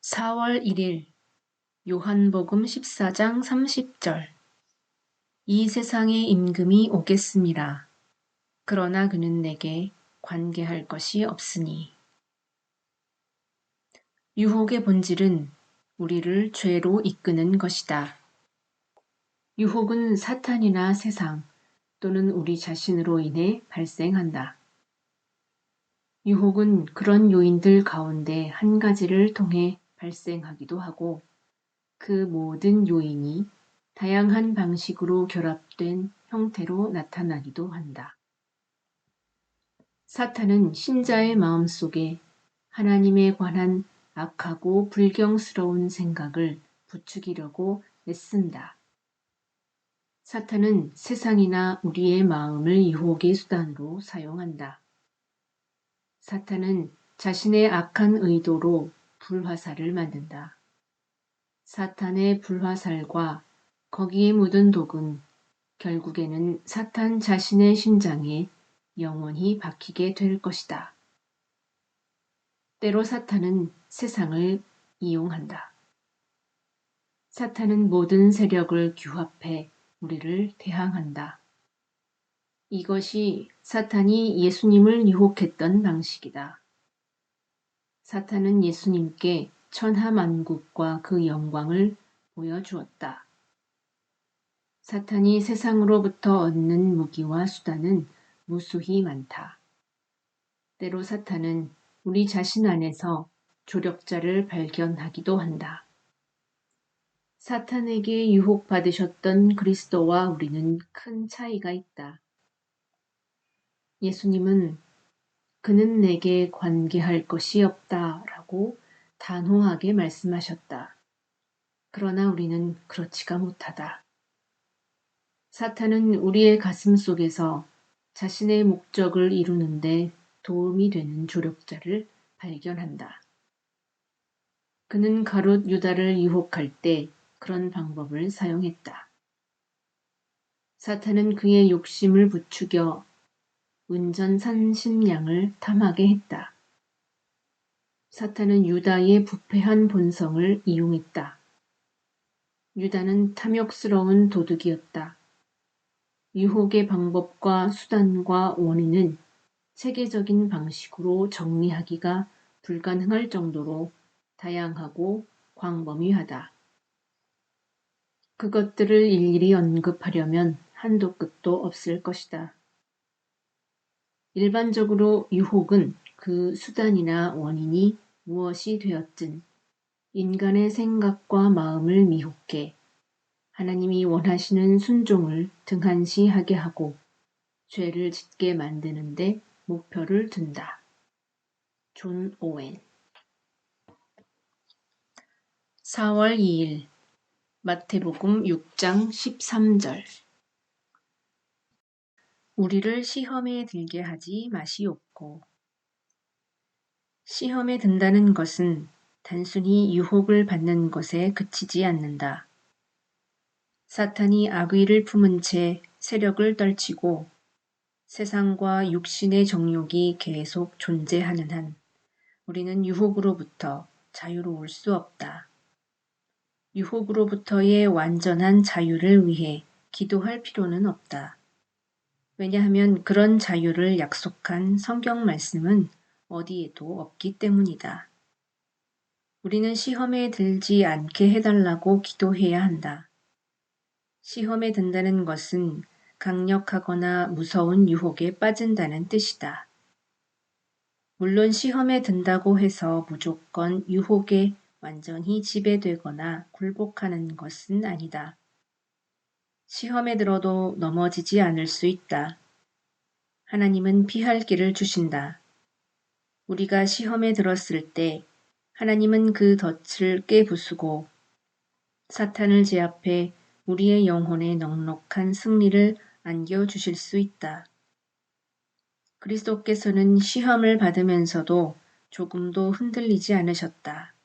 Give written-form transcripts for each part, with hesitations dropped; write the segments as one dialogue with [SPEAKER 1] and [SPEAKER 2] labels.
[SPEAKER 1] 4월 1일 요한복음 14장 30절 이 세상에 임금이 오겠습니다. 그러나 그는 내게 관계할 것이 없으니. 유혹의 본질은 우리를 죄로 이끄는 것이다. 유혹은 사탄이나 세상 또는 우리 자신으로 인해 발생한다. 유혹은 그런 요인들 가운데 한 가지를 통해 발생하기도 하고 그 모든 요인이 다양한 방식으로 결합된 형태로 나타나기도 한다. 사탄은 신자의 마음속에 하나님에 관한 악하고 불경스러운 생각을 부추기려고 애쓴다. 사탄은 세상이나 우리의 마음을 유혹의 수단으로 사용한다. 사탄은 자신의 악한 의도로 불화살을 만든다. 사탄의 불화살과 거기에 묻은 독은 결국에는 사탄 자신의 심장에 영원히 박히게 될 것이다. 때로 사탄은 세상을 이용한다. 사탄은 모든 세력을 규합해 우리를 대항한다. 이것이 사탄이 예수님을 유혹했던 방식이다. 사탄은 예수님께 천하만국과 그 영광을 보여주었다. 사탄이 세상으로부터 얻는 무기와 수단은 무수히 많다. 때로 사탄은 우리 자신 안에서 조력자를 발견하기도 한다. 사탄에게 유혹받으셨던 그리스도와 우리는 큰 차이가 있다. 예수님은 그는 내게 관계할 것이 없다라고 단호하게 말씀하셨다. 그러나 우리는 그렇지가 못하다. 사탄은 우리의 가슴 속에서 자신의 목적을 이루는데 도움이 되는 조력자를 발견한다. 그는 가룟 유다를 유혹할 때 그런 방법을 사용했다. 사탄은 그의 욕심을 부추겨 운전산신량을 탐하게 했다. 사탄은 유다의 부패한 본성을 이용했다. 유다는 탐욕스러운 도둑이었다. 유혹의 방법과 수단과 원인은 세계적인 방식으로 정리하기가 불가능할 정도로 다양하고 광범위하다. 그것들을 일일이 언급하려면 한도 끝도 없을 것이다. 일반적으로 유혹은 그 수단이나 원인이 무엇이 되었든 인간의 생각과 마음을 미혹해 하나님이 원하시는 순종을 등한시하게 하고 죄를 짓게 만드는데 목표를 둔다. 존 오웬 4월 2일 마태복음 6장 13절 우리를 시험에 들게 하지 마시옵고. 시험에 든다는 것은 단순히 유혹을 받는 것에 그치지 않는다. 사탄이 악의를 품은 채 세력을 떨치고 세상과 육신의 정욕이 계속 존재하는 한 우리는 유혹으로부터 자유로울 수 없다. 유혹으로부터의 완전한 자유를 위해 기도할 필요는 없다. 왜냐하면 그런 자유를 약속한 성경 말씀은 어디에도 없기 때문이다. 우리는 시험에 들지 않게 해달라고 기도해야 한다. 시험에 든다는 것은 강력하거나 무서운 유혹에 빠진다는 뜻이다. 물론 시험에 든다고 해서 무조건 유혹에 완전히 지배되거나 굴복하는 것은 아니다. 시험에 들어도 넘어지지 않을 수 있다. 하나님은 피할 길을 주신다. 우리가 시험에 들었을 때 하나님은 그 덫을 깨부수고 사탄을 제압해 우리의 영혼에 넉넉한 승리를 안겨주실 수 있다. 그리스도께서는 시험을 받으면서도 조금도 흔들리지 않으셨다.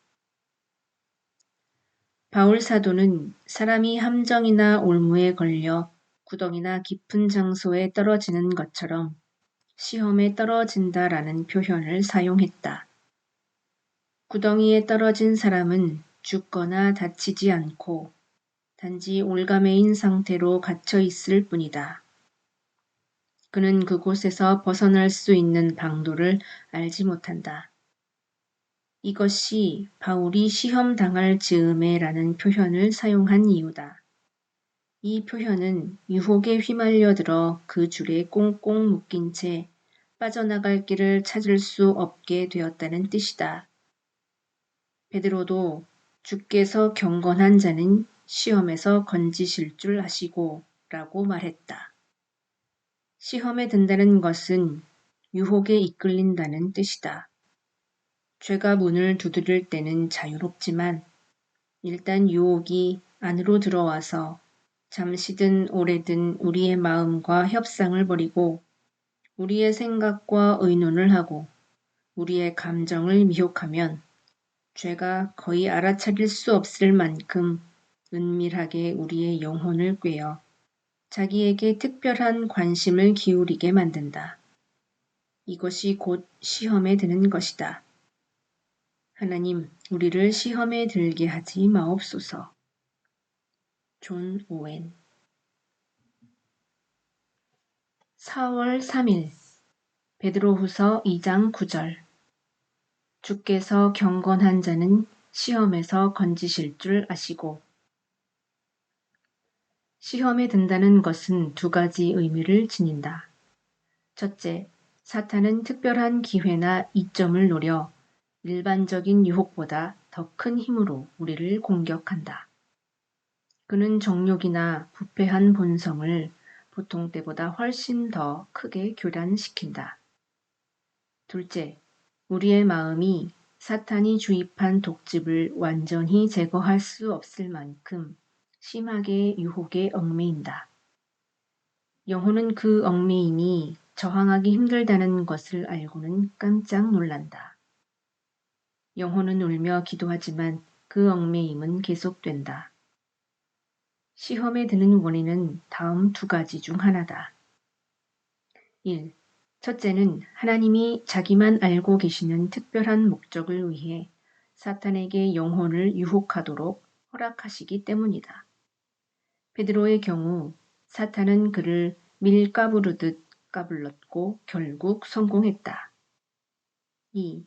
[SPEAKER 1] 바울 사도는 사람이 함정이나 올무에 걸려 구덩이나 깊은 장소에 떨어지는 것처럼 시험에 떨어진다라는 표현을 사용했다. 구덩이에 떨어진 사람은 죽거나 다치지 않고 단지 올가매인 상태로 갇혀 있을 뿐이다. 그는 그곳에서 벗어날 수 있는 방도를 알지 못한다. 이것이 바울이 시험 당할 즈음에라는 표현을 사용한 이유다. 이 표현은 유혹에 휘말려 들어 그 줄에 꽁꽁 묶인 채 빠져나갈 길을 찾을 수 없게 되었다는 뜻이다. 베드로도 주께서 경건한 자는 시험에서 건지실 줄 아시고 라고 말했다. 시험에 든다는 것은 유혹에 이끌린다는 뜻이다. 죄가 문을 두드릴 때는 자유롭지만 일단 유혹이 안으로 들어와서 잠시든 오래든 우리의 마음과 협상을 벌이고 우리의 생각과 의논을 하고 우리의 감정을 미혹하면 죄가 거의 알아차릴 수 없을 만큼 은밀하게 우리의 영혼을 꿰어 자기에게 특별한 관심을 기울이게 만든다. 이것이 곧 시험에 드는 것이다. 하나님, 우리를 시험에 들게 하지 마옵소서. 존 오웬 4월 3일 베드로후서 2장 9절 주께서 경건한 자는 시험에서 건지실 줄 아시고 시험에 든다는 것은 두 가지 의미를 지닌다. 첫째, 사탄은 특별한 기회나 이점을 노려 일반적인 유혹보다 더 큰 힘으로 우리를 공격한다. 그는 정욕이나 부패한 본성을 보통 때보다 훨씬 더 크게 교란시킨다. 둘째, 우리의 마음이 사탄이 주입한 독집을 완전히 제거할 수 없을 만큼 심하게 유혹에 얽매인다. 영혼은 그 얽매임이 저항하기 힘들다는 것을 알고는 깜짝 놀란다. 영혼은 울며 기도하지만 그 얽매임은 계속된다. 시험에 드는 원인은 다음 두 가지 중 하나다. 1. 첫째는 하나님이 자기만 알고 계시는 특별한 목적을 위해 사탄에게 영혼을 유혹하도록 허락하시기 때문이다. 베드로의 경우 사탄은 그를 밀 까부르듯 까불렀고 결국 성공했다. 2.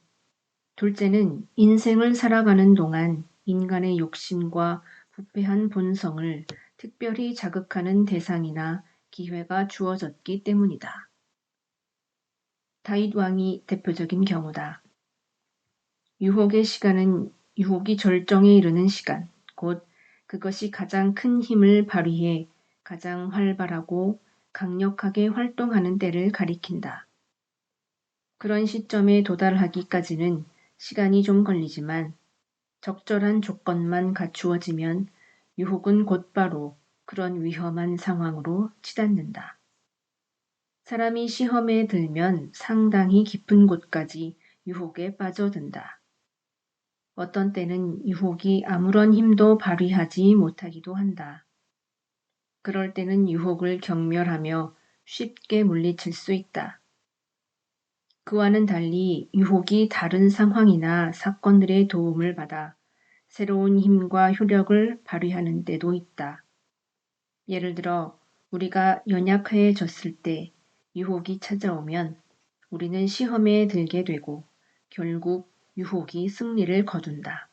[SPEAKER 1] 둘째는 인생을 살아가는 동안 인간의 욕심과 부패한 본성을 특별히 자극하는 대상이나 기회가 주어졌기 때문이다. 다윗 왕이 대표적인 경우다. 유혹의 시간은 유혹이 절정에 이르는 시간, 곧 그것이 가장 큰 힘을 발휘해 가장 활발하고 강력하게 활동하는 때를 가리킨다. 그런 시점에 도달하기까지는 시간이 좀 걸리지만 적절한 조건만 갖추어지면 유혹은 곧바로 그런 위험한 상황으로 치닫는다. 사람이 시험에 들면 상당히 깊은 곳까지 유혹에 빠져든다. 어떤 때는 유혹이 아무런 힘도 발휘하지 못하기도 한다. 그럴 때는 유혹을 경멸하며 쉽게 물리칠 수 있다. 그와는 달리 유혹이 다른 상황이나 사건들의 도움을 받아 새로운 힘과 효력을 발휘하는 때도 있다. 예를 들어 우리가 연약해졌을 때 유혹이 찾아오면 우리는 시험에 들게 되고 결국 유혹이 승리를 거둔다.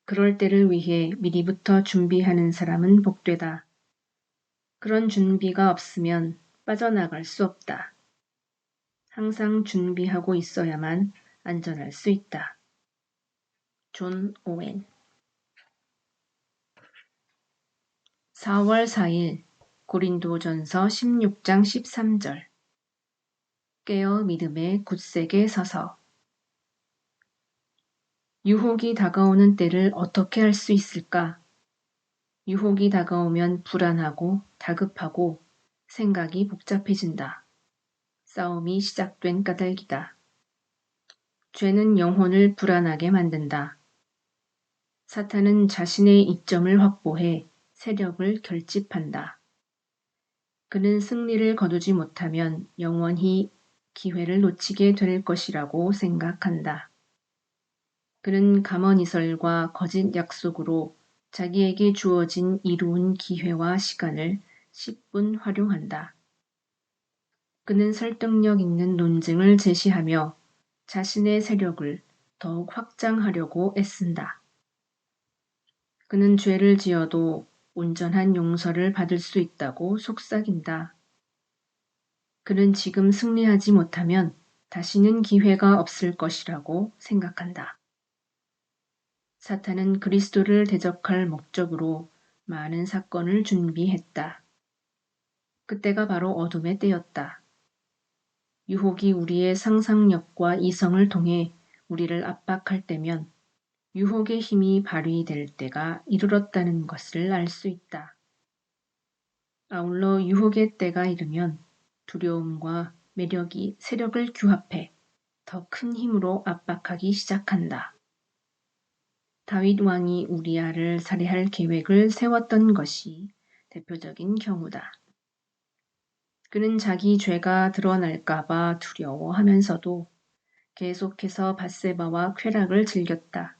[SPEAKER 1] 그럴 때를 위해 미리부터 준비하는 사람은 복되다. 그런 준비가 없으면 빠져나갈 수 없다. 항상 준비하고 있어야만 안전할 수 있다. 존 오웬 4월 4일 고린도전서 16장 13절 깨어 믿음에 굳세게 서서 유혹이 다가오는 때를 어떻게 할 수 있을까? 유혹이 다가오면 불안하고 다급하고 생각이 복잡해진다. 싸움이 시작된 까닭이다. 죄는 영혼을 불안하게 만든다. 사탄은 자신의 이점을 확보해 세력을 결집한다. 그는 승리를 거두지 못하면 영원히 기회를 놓치게 될 것이라고 생각한다. 그는 감언이설과 거짓 약속으로 자기에게 주어진 이로운 기회와 시간을 10분 활용한다. 그는 설득력 있는 논증을 제시하며 자신의 세력을 더욱 확장하려고 애쓴다. 그는 죄를 지어도 온전한 용서를 받을 수 있다고 속삭인다. 그는 지금 승리하지 못하면 다시는 기회가 없을 것이라고 생각한다. 사탄은 그리스도를 대적할 목적으로 많은 사건을 준비했다. 그때가 바로 어둠의 때였다. 유혹이 우리의 상상력과 이성을 통해 우리를 압박할 때면 유혹의 힘이 발휘될 때가 이르렀다는 것을 알 수 있다. 아울러 유혹의 때가 이르면 두려움과 매력이 세력을 규합해 더 큰 힘으로 압박하기 시작한다. 다윗 왕이 우리아를 살해할 계획을 세웠던 것이 대표적인 경우다. 그는 자기 죄가 드러날까봐 두려워하면서도 계속해서 밧세바와 쾌락을 즐겼다.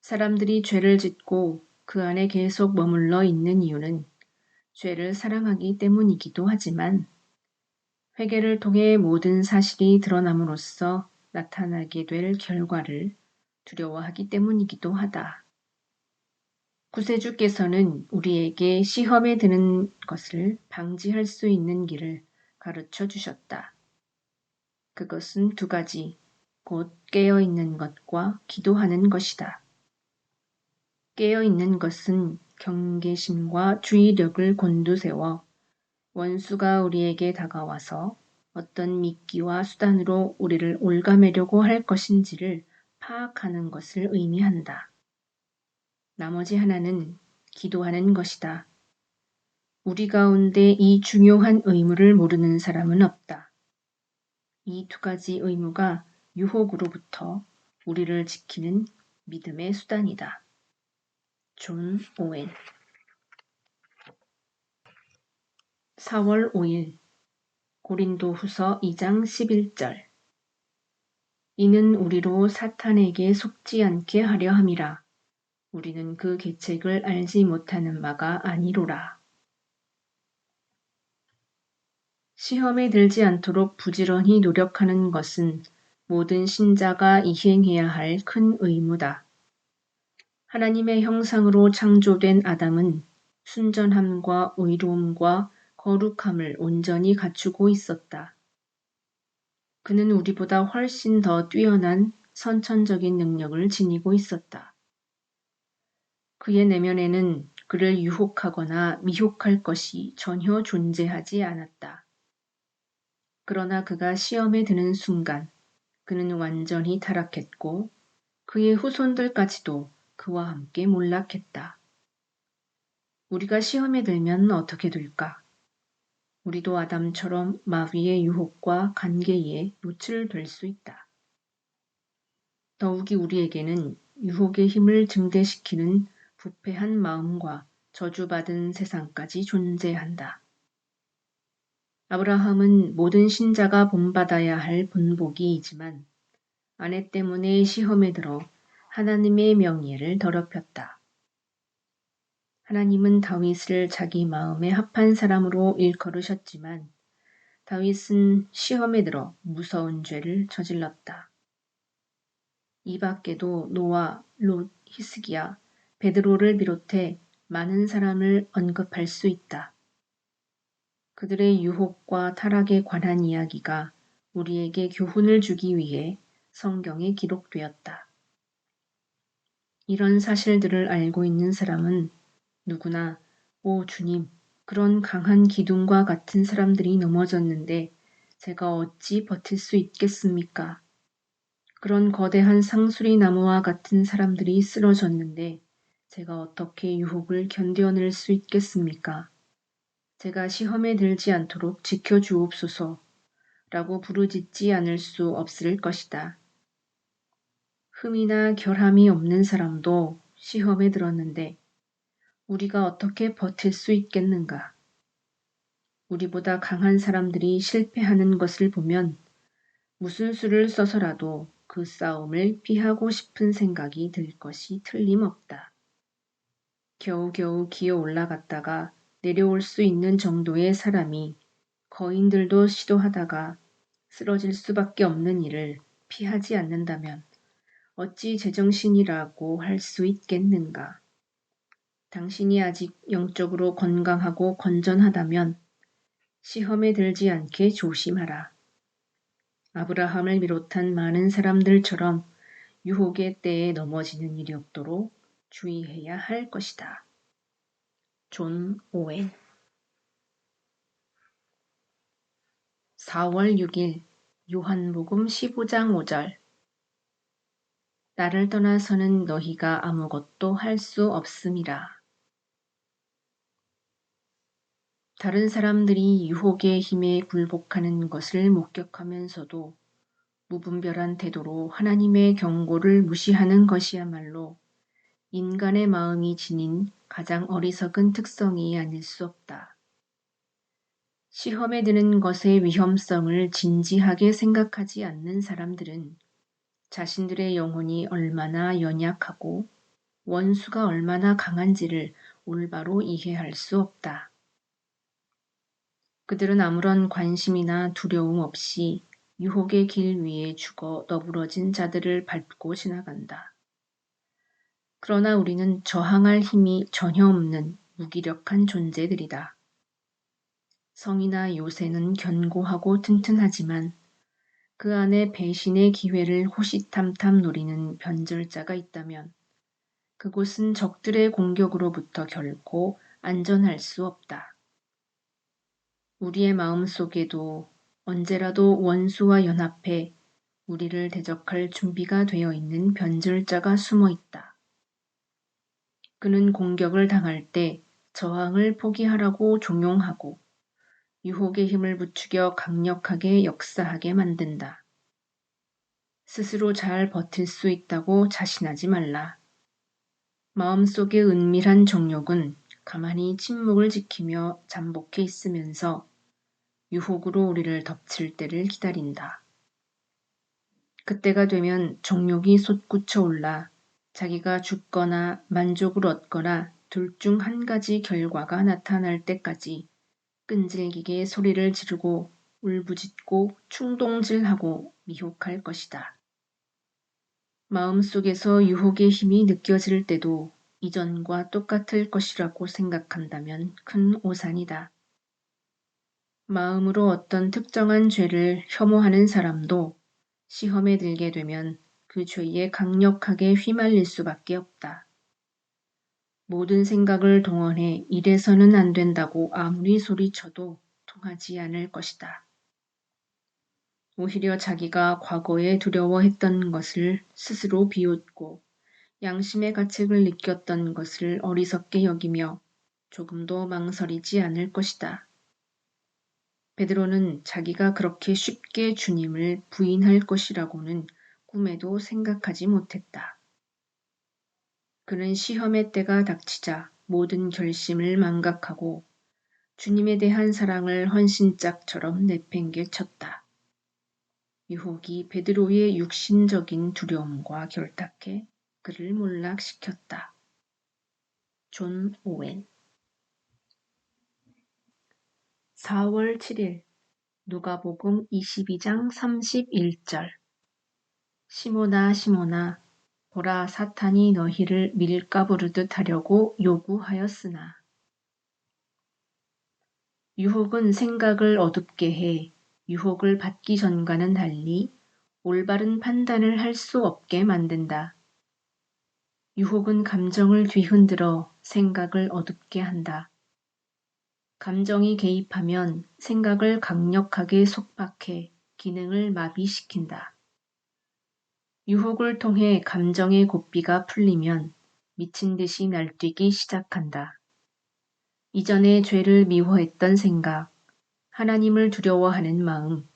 [SPEAKER 1] 사람들이 죄를 짓고 그 안에 계속 머물러 있는 이유는 죄를 사랑하기 때문이기도 하지만 회개를 통해 모든 사실이 드러남으로써 나타나게 될 결과를 두려워하기 때문이기도 하다. 구세주께서는 우리에게 시험에 드는 것을 방지할 수 있는 길을 가르쳐 주셨다. 그것은 두 가지, 곧 깨어있는 것과 기도하는 것이다. 깨어있는 것은 경계심과 주의력을 곤두세워 원수가 우리에게 다가와서 어떤 미끼와 수단으로 우리를 올가매려고 할 것인지를 파악하는 것을 의미한다. 나머지 하나는 기도하는 것이다. 우리 가운데 이 중요한 의무를 모르는 사람은 없다. 이 두 가지 의무가 유혹으로부터 우리를 지키는 믿음의 수단이다. 존 오웬 4월 5일 고린도후서 2장 11절 이는 우리로 사탄에게 속지 않게 하려 함이라. 우리는 그 계책을 알지 못하는 바가 아니로라. 시험에 들지 않도록 부지런히 노력하는 것은 모든 신자가 이행해야 할 큰 의무다. 하나님의 형상으로 창조된 아담은 순전함과 의로움과 거룩함을 온전히 갖추고 있었다. 그는 우리보다 훨씬 더 뛰어난 선천적인 능력을 지니고 있었다. 그의 내면에는 그를 유혹하거나 미혹할 것이 전혀 존재하지 않았다. 그러나 그가 시험에 드는 순간 그는 완전히 타락했고 그의 후손들까지도 그와 함께 몰락했다. 우리가 시험에 들면 어떻게 될까? 우리도 아담처럼 마귀의 유혹과 관계에 노출될 수 있다. 더욱이 우리에게는 유혹의 힘을 증대시키는 부패한 마음과 저주받은 세상까지 존재한다. 아브라함은 모든 신자가 본받아야 할 본보기이지만 아내 때문에 시험에 들어 하나님의 명예를 더럽혔다. 하나님은 다윗을 자기 마음에 합한 사람으로 일컬으셨지만 다윗은 시험에 들어 무서운 죄를 저질렀다. 이 밖에도 노아, 롯, 히스기야, 베드로를 비롯해 많은 사람을 언급할 수 있다. 그들의 유혹과 타락에 관한 이야기가 우리에게 교훈을 주기 위해 성경에 기록되었다. 이런 사실들을 알고 있는 사람은 누구나 오 주님, 그런 강한 기둥과 같은 사람들이 넘어졌는데 제가 어찌 버틸 수 있겠습니까? 그런 거대한 상수리 나무와 같은 사람들이 쓰러졌는데 제가 어떻게 유혹을 견뎌낼 수 있겠습니까? 제가 시험에 들지 않도록 지켜주옵소서 라고 부르짖지 않을 수 없을 것이다. 흠이나 결함이 없는 사람도 시험에 들었는데 우리가 어떻게 버틸 수 있겠는가? 우리보다 강한 사람들이 실패하는 것을 보면 무슨 수를 써서라도 그 싸움을 피하고 싶은 생각이 들 것이 틀림없다. 겨우겨우 기어 올라갔다가 내려올 수 있는 정도의 사람이 거인들도 시도하다가 쓰러질 수밖에 없는 일을 피하지 않는다면 어찌 제정신이라고 할 수 있겠는가. 당신이 아직 영적으로 건강하고 건전하다면 시험에 들지 않게 조심하라. 아브라함을 비롯한 많은 사람들처럼 유혹의 때에 넘어지는 일이 없도록 주의해야 할 것이다. 존 오웬 4월 6일 요한복음 15장 5절 나를 떠나서는 너희가 아무것도 할 수 없음이라. 다른 사람들이 유혹의 힘에 굴복하는 것을 목격하면서도 무분별한 태도로 하나님의 경고를 무시하는 것이야말로 인간의 마음이 지닌 가장 어리석은 특성이 아닐 수 없다. 시험에 드는 것의 위험성을 진지하게 생각하지 않는 사람들은 자신들의 영혼이 얼마나 연약하고 원수가 얼마나 강한지를 올바로 이해할 수 없다. 그들은 아무런 관심이나 두려움 없이 유혹의 길 위에 죽어 너부러진 자들을 밟고 지나간다. 그러나 우리는 저항할 힘이 전혀 없는 무기력한 존재들이다. 성이나 요새는 견고하고 튼튼하지만 그 안에 배신의 기회를 호시탐탐 노리는 변절자가 있다면 그곳은 적들의 공격으로부터 결코 안전할 수 없다. 우리의 마음 속에도 언제라도 원수와 연합해 우리를 대적할 준비가 되어 있는 변절자가 숨어 있다. 그는 공격을 당할 때 저항을 포기하라고 종용하고 유혹의 힘을 부추겨 강력하게 역사하게 만든다. 스스로 잘 버틸 수 있다고 자신하지 말라. 마음속의 은밀한 정욕은 가만히 침묵을 지키며 잠복해 있으면서 유혹으로 우리를 덮칠 때를 기다린다. 그때가 되면 정욕이 솟구쳐 올라 자기가 죽거나 만족을 얻거나 둘 중 한 가지 결과가 나타날 때까지 끈질기게 소리를 지르고 울부짖고 충동질하고 미혹할 것이다. 마음속에서 유혹의 힘이 느껴질 때도 이전과 똑같을 것이라고 생각한다면 큰 오산이다. 마음으로 어떤 특정한 죄를 혐오하는 사람도 시험에 들게 되면 그 죄에 강력하게 휘말릴 수밖에 없다. 모든 생각을 동원해 이래서는 안 된다고 아무리 소리쳐도 통하지 않을 것이다. 오히려 자기가 과거에 두려워했던 것을 스스로 비웃고 양심의 가책을 느꼈던 것을 어리석게 여기며 조금도 망설이지 않을 것이다. 베드로는 자기가 그렇게 쉽게 주님을 부인할 것이라고는 꿈에도 생각하지 못했다. 그는 시험의 때가 닥치자 모든 결심을 망각하고 주님에 대한 사랑을 헌신짝처럼 내팽개쳤다. 유혹이 베드로의 육신적인 두려움과 결탁해 그를 몰락시켰다. 존 오웬 4월 7일 누가복음 22장 31절 시몬아 시몬아 보라 사탄이 너희를 밀가부르듯 하려고 요구하였으나 유혹은 생각을 어둡게 해 유혹을 받기 전과는 달리 올바른 판단을 할 수 없게 만든다. 유혹은 감정을 뒤흔들어 생각을 어둡게 한다. 감정이 개입하면 생각을 강력하게 속박해 기능을 마비시킨다. 유혹을 통해 감정의 고삐가 풀리면 미친 듯이 날뛰기 시작한다. 이전에 죄를 미워했던 생각, 하나님을 두려워하는 마음,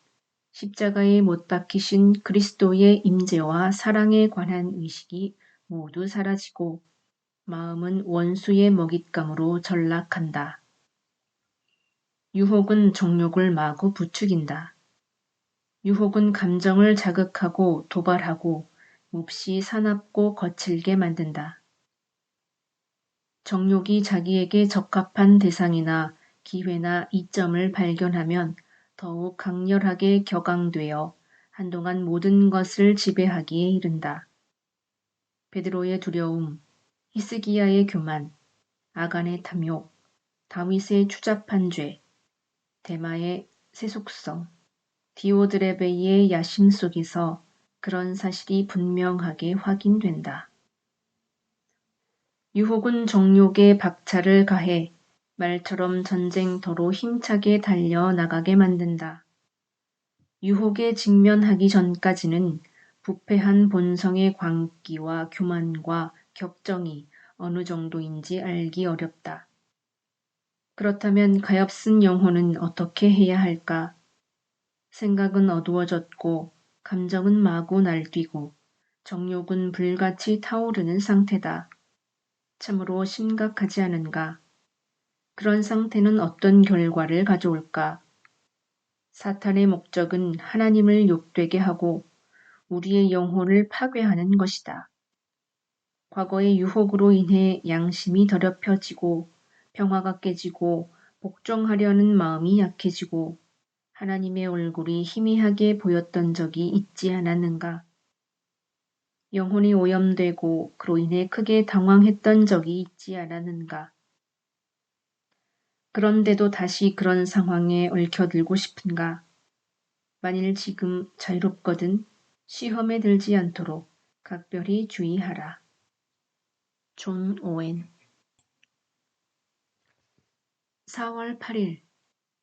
[SPEAKER 1] 십자가에 못 박히신 그리스도의 임재와 사랑에 관한 의식이 모두 사라지고 마음은 원수의 먹잇감으로 전락한다. 유혹은 정욕을 마구 부추긴다. 유혹은 감정을 자극하고 도발하고 몹시 사납고 거칠게 만든다. 정욕이 자기에게 적합한 대상이나 기회나 이점을 발견하면 더욱 강렬하게 격앙되어 한동안 모든 것을 지배하기에 이른다. 베드로의 두려움, 히스기야의 교만, 아간의 탐욕, 다윗의 추잡한 죄, 데마의 세속성, 디오드레베이의 야심 속에서 그런 사실이 분명하게 확인된다. 유혹은 정욕에 박차를 가해 말처럼 전쟁터로 힘차게 달려나가게 만든다. 유혹에 직면하기 전까지는 부패한 본성의 광기와 교만과 격정이 어느 정도인지 알기 어렵다. 그렇다면 가엾은 영혼은 어떻게 해야 할까? 생각은 어두워졌고 감정은 마구 날뛰고 정욕은 불같이 타오르는 상태다. 참으로 심각하지 않은가? 그런 상태는 어떤 결과를 가져올까? 사탄의 목적은 하나님을 욕되게 하고 우리의 영혼을 파괴하는 것이다. 과거의 유혹으로 인해 양심이 더럽혀지고 평화가 깨지고 복종하려는 마음이 약해지고 하나님의 얼굴이 희미하게 보였던 적이 있지 않았는가? 영혼이 오염되고 그로 인해 크게 당황했던 적이 있지 않았는가? 그런데도 다시 그런 상황에 얽혀들고 싶은가? 만일 지금 자유롭거든 시험에 들지 않도록 각별히 주의하라. 존 오웬 4월 8일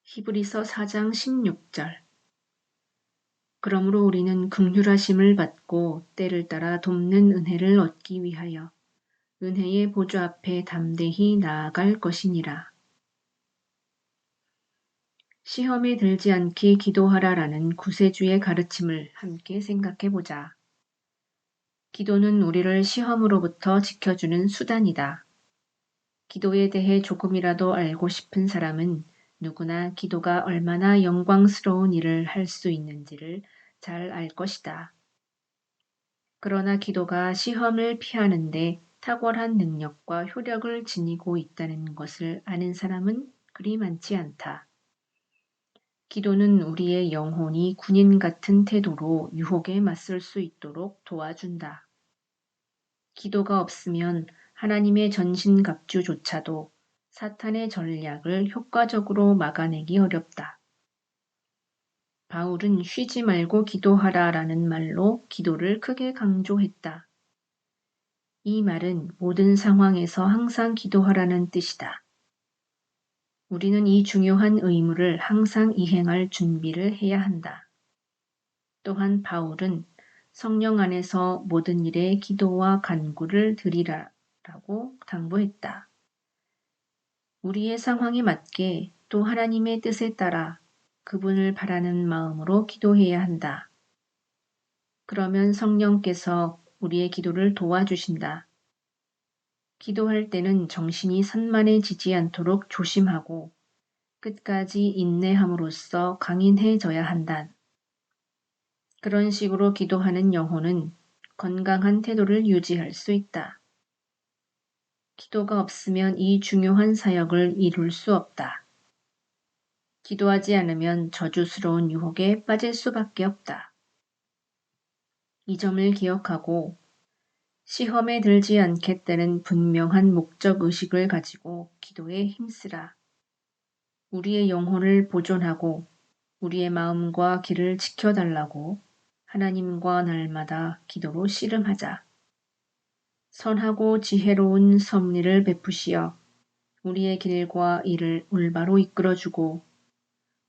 [SPEAKER 1] 히브리서 4장 16절 그러므로 우리는 긍휼하심을 받고 때를 따라 돕는 은혜를 얻기 위하여 은혜의 보좌 앞에 담대히 나아갈 것이니라. 시험에 들지 않게 기도하라라는 구세주의 가르침을 함께 생각해보자. 기도는 우리를 시험으로부터 지켜주는 수단이다. 기도에 대해 조금이라도 알고 싶은 사람은 누구나 기도가 얼마나 영광스러운 일을 할 수 있는지를 잘 알 것이다. 그러나 기도가 시험을 피하는데 탁월한 능력과 효력을 지니고 있다는 것을 아는 사람은 그리 많지 않다. 기도는 우리의 영혼이 군인 같은 태도로 유혹에 맞설 수 있도록 도와준다. 기도가 없으면 하나님의 전신갑주조차도 사탄의 전략을 효과적으로 막아내기 어렵다. 바울은 쉬지 말고 기도하라라는 말로 기도를 크게 강조했다. 이 말은 모든 상황에서 항상 기도하라는 뜻이다. 우리는 이 중요한 의무를 항상 이행할 준비를 해야 한다. 또한 바울은 성령 안에서 모든 일에 기도와 간구를 드리라라고 당부했다. 우리의 상황에 맞게 또 하나님의 뜻에 따라 그분을 바라는 마음으로 기도해야 한다. 그러면 성령께서 우리의 기도를 도와주신다. 기도할 때는 정신이 산만해지지 않도록 조심하고 끝까지 인내함으로써 강인해져야 한다. 그런 식으로 기도하는 영혼은 건강한 태도를 유지할 수 있다. 기도가 없으면 이 중요한 사역을 이룰 수 없다. 기도하지 않으면 저주스러운 유혹에 빠질 수밖에 없다. 이 점을 기억하고 시험에 들지 않겠다는 분명한 목적 의식을 가지고 기도에 힘쓰라. 우리의 영혼을 보존하고 우리의 마음과 길을 지켜달라고 하나님과 날마다 기도로 씨름하자. 선하고 지혜로운 섭리를 베푸시어 우리의 길과 일을 올바로 이끌어주고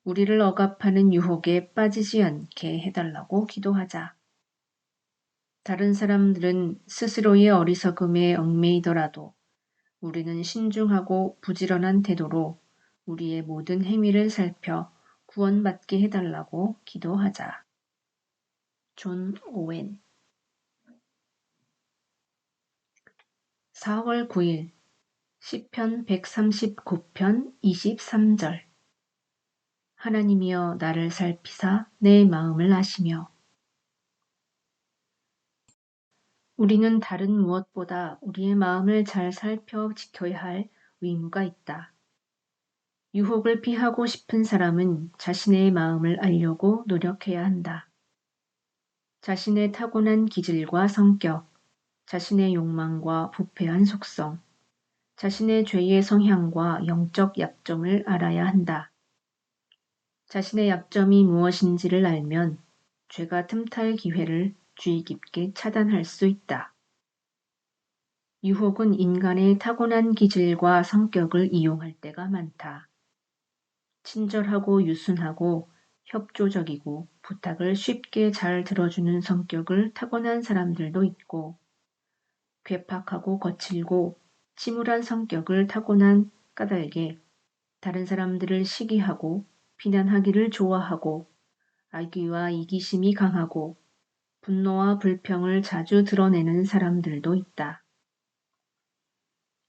[SPEAKER 1] 우리를 억압하는 유혹에 빠지지 않게 해달라고 기도하자. 다른 사람들은 스스로의 어리석음에 얽매이더라도 우리는 신중하고 부지런한 태도로 우리의 모든 행위를 살펴 구원받게 해달라고 기도하자. 존 오웬 4월 9일 시편 139편 23절 하나님이여 나를 살피사 내 마음을 아시며 우리는 다른 무엇보다 우리의 마음을 잘 살펴 지켜야 할 의무가 있다. 유혹을 피하고 싶은 사람은 자신의 마음을 알려고 노력해야 한다. 자신의 타고난 기질과 성격, 자신의 욕망과 부패한 속성, 자신의 죄의 성향과 영적 약점을 알아야 한다. 자신의 약점이 무엇인지를 알면 죄가 틈탈 기회를 주의 깊게 차단할 수 있다. 유혹은 인간의 타고난 기질과 성격을 이용할 때가 많다. 친절하고 유순하고 협조적이고 부탁을 쉽게 잘 들어주는 성격을 타고난 사람들도 있고, 괴팍하고 거칠고 침울한 성격을 타고난 까닭에 다른 사람들을 시기하고 비난하기를 좋아하고 악의와 이기심이 강하고 분노와 불평을 자주 드러내는 사람들도 있다.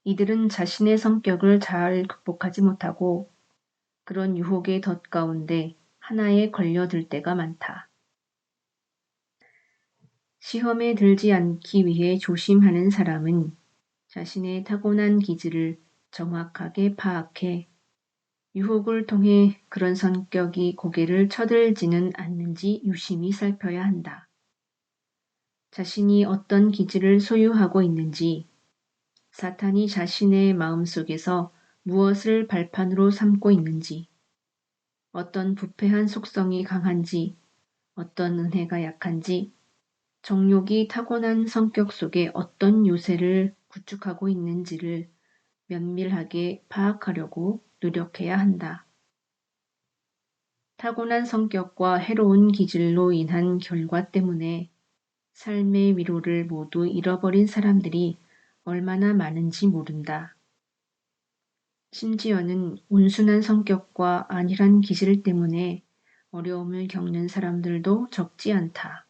[SPEAKER 1] 이들은 자신의 성격을 잘 극복하지 못하고 그런 유혹의 덫 가운데 하나에 걸려들 때가 많다. 시험에 들지 않기 위해 조심하는 사람은 자신의 타고난 기질을 정확하게 파악해 유혹을 통해 그런 성격이 고개를 쳐들지는 않는지 유심히 살펴야 한다. 자신이 어떤 기질을 소유하고 있는지, 사탄이 자신의 마음속에서 무엇을 발판으로 삼고 있는지, 어떤 부패한 속성이 강한지, 어떤 은혜가 약한지, 정욕이 타고난 성격 속에 어떤 요새를 구축하고 있는지를 면밀하게 파악하려고 노력해야 한다. 타고난 성격과 해로운 기질로 인한 결과 때문에 삶의 위로를 모두 잃어버린 사람들이 얼마나 많은지 모른다. 심지어는 온순한 성격과 안일한 기질 때문에 어려움을 겪는 사람들도 적지 않다.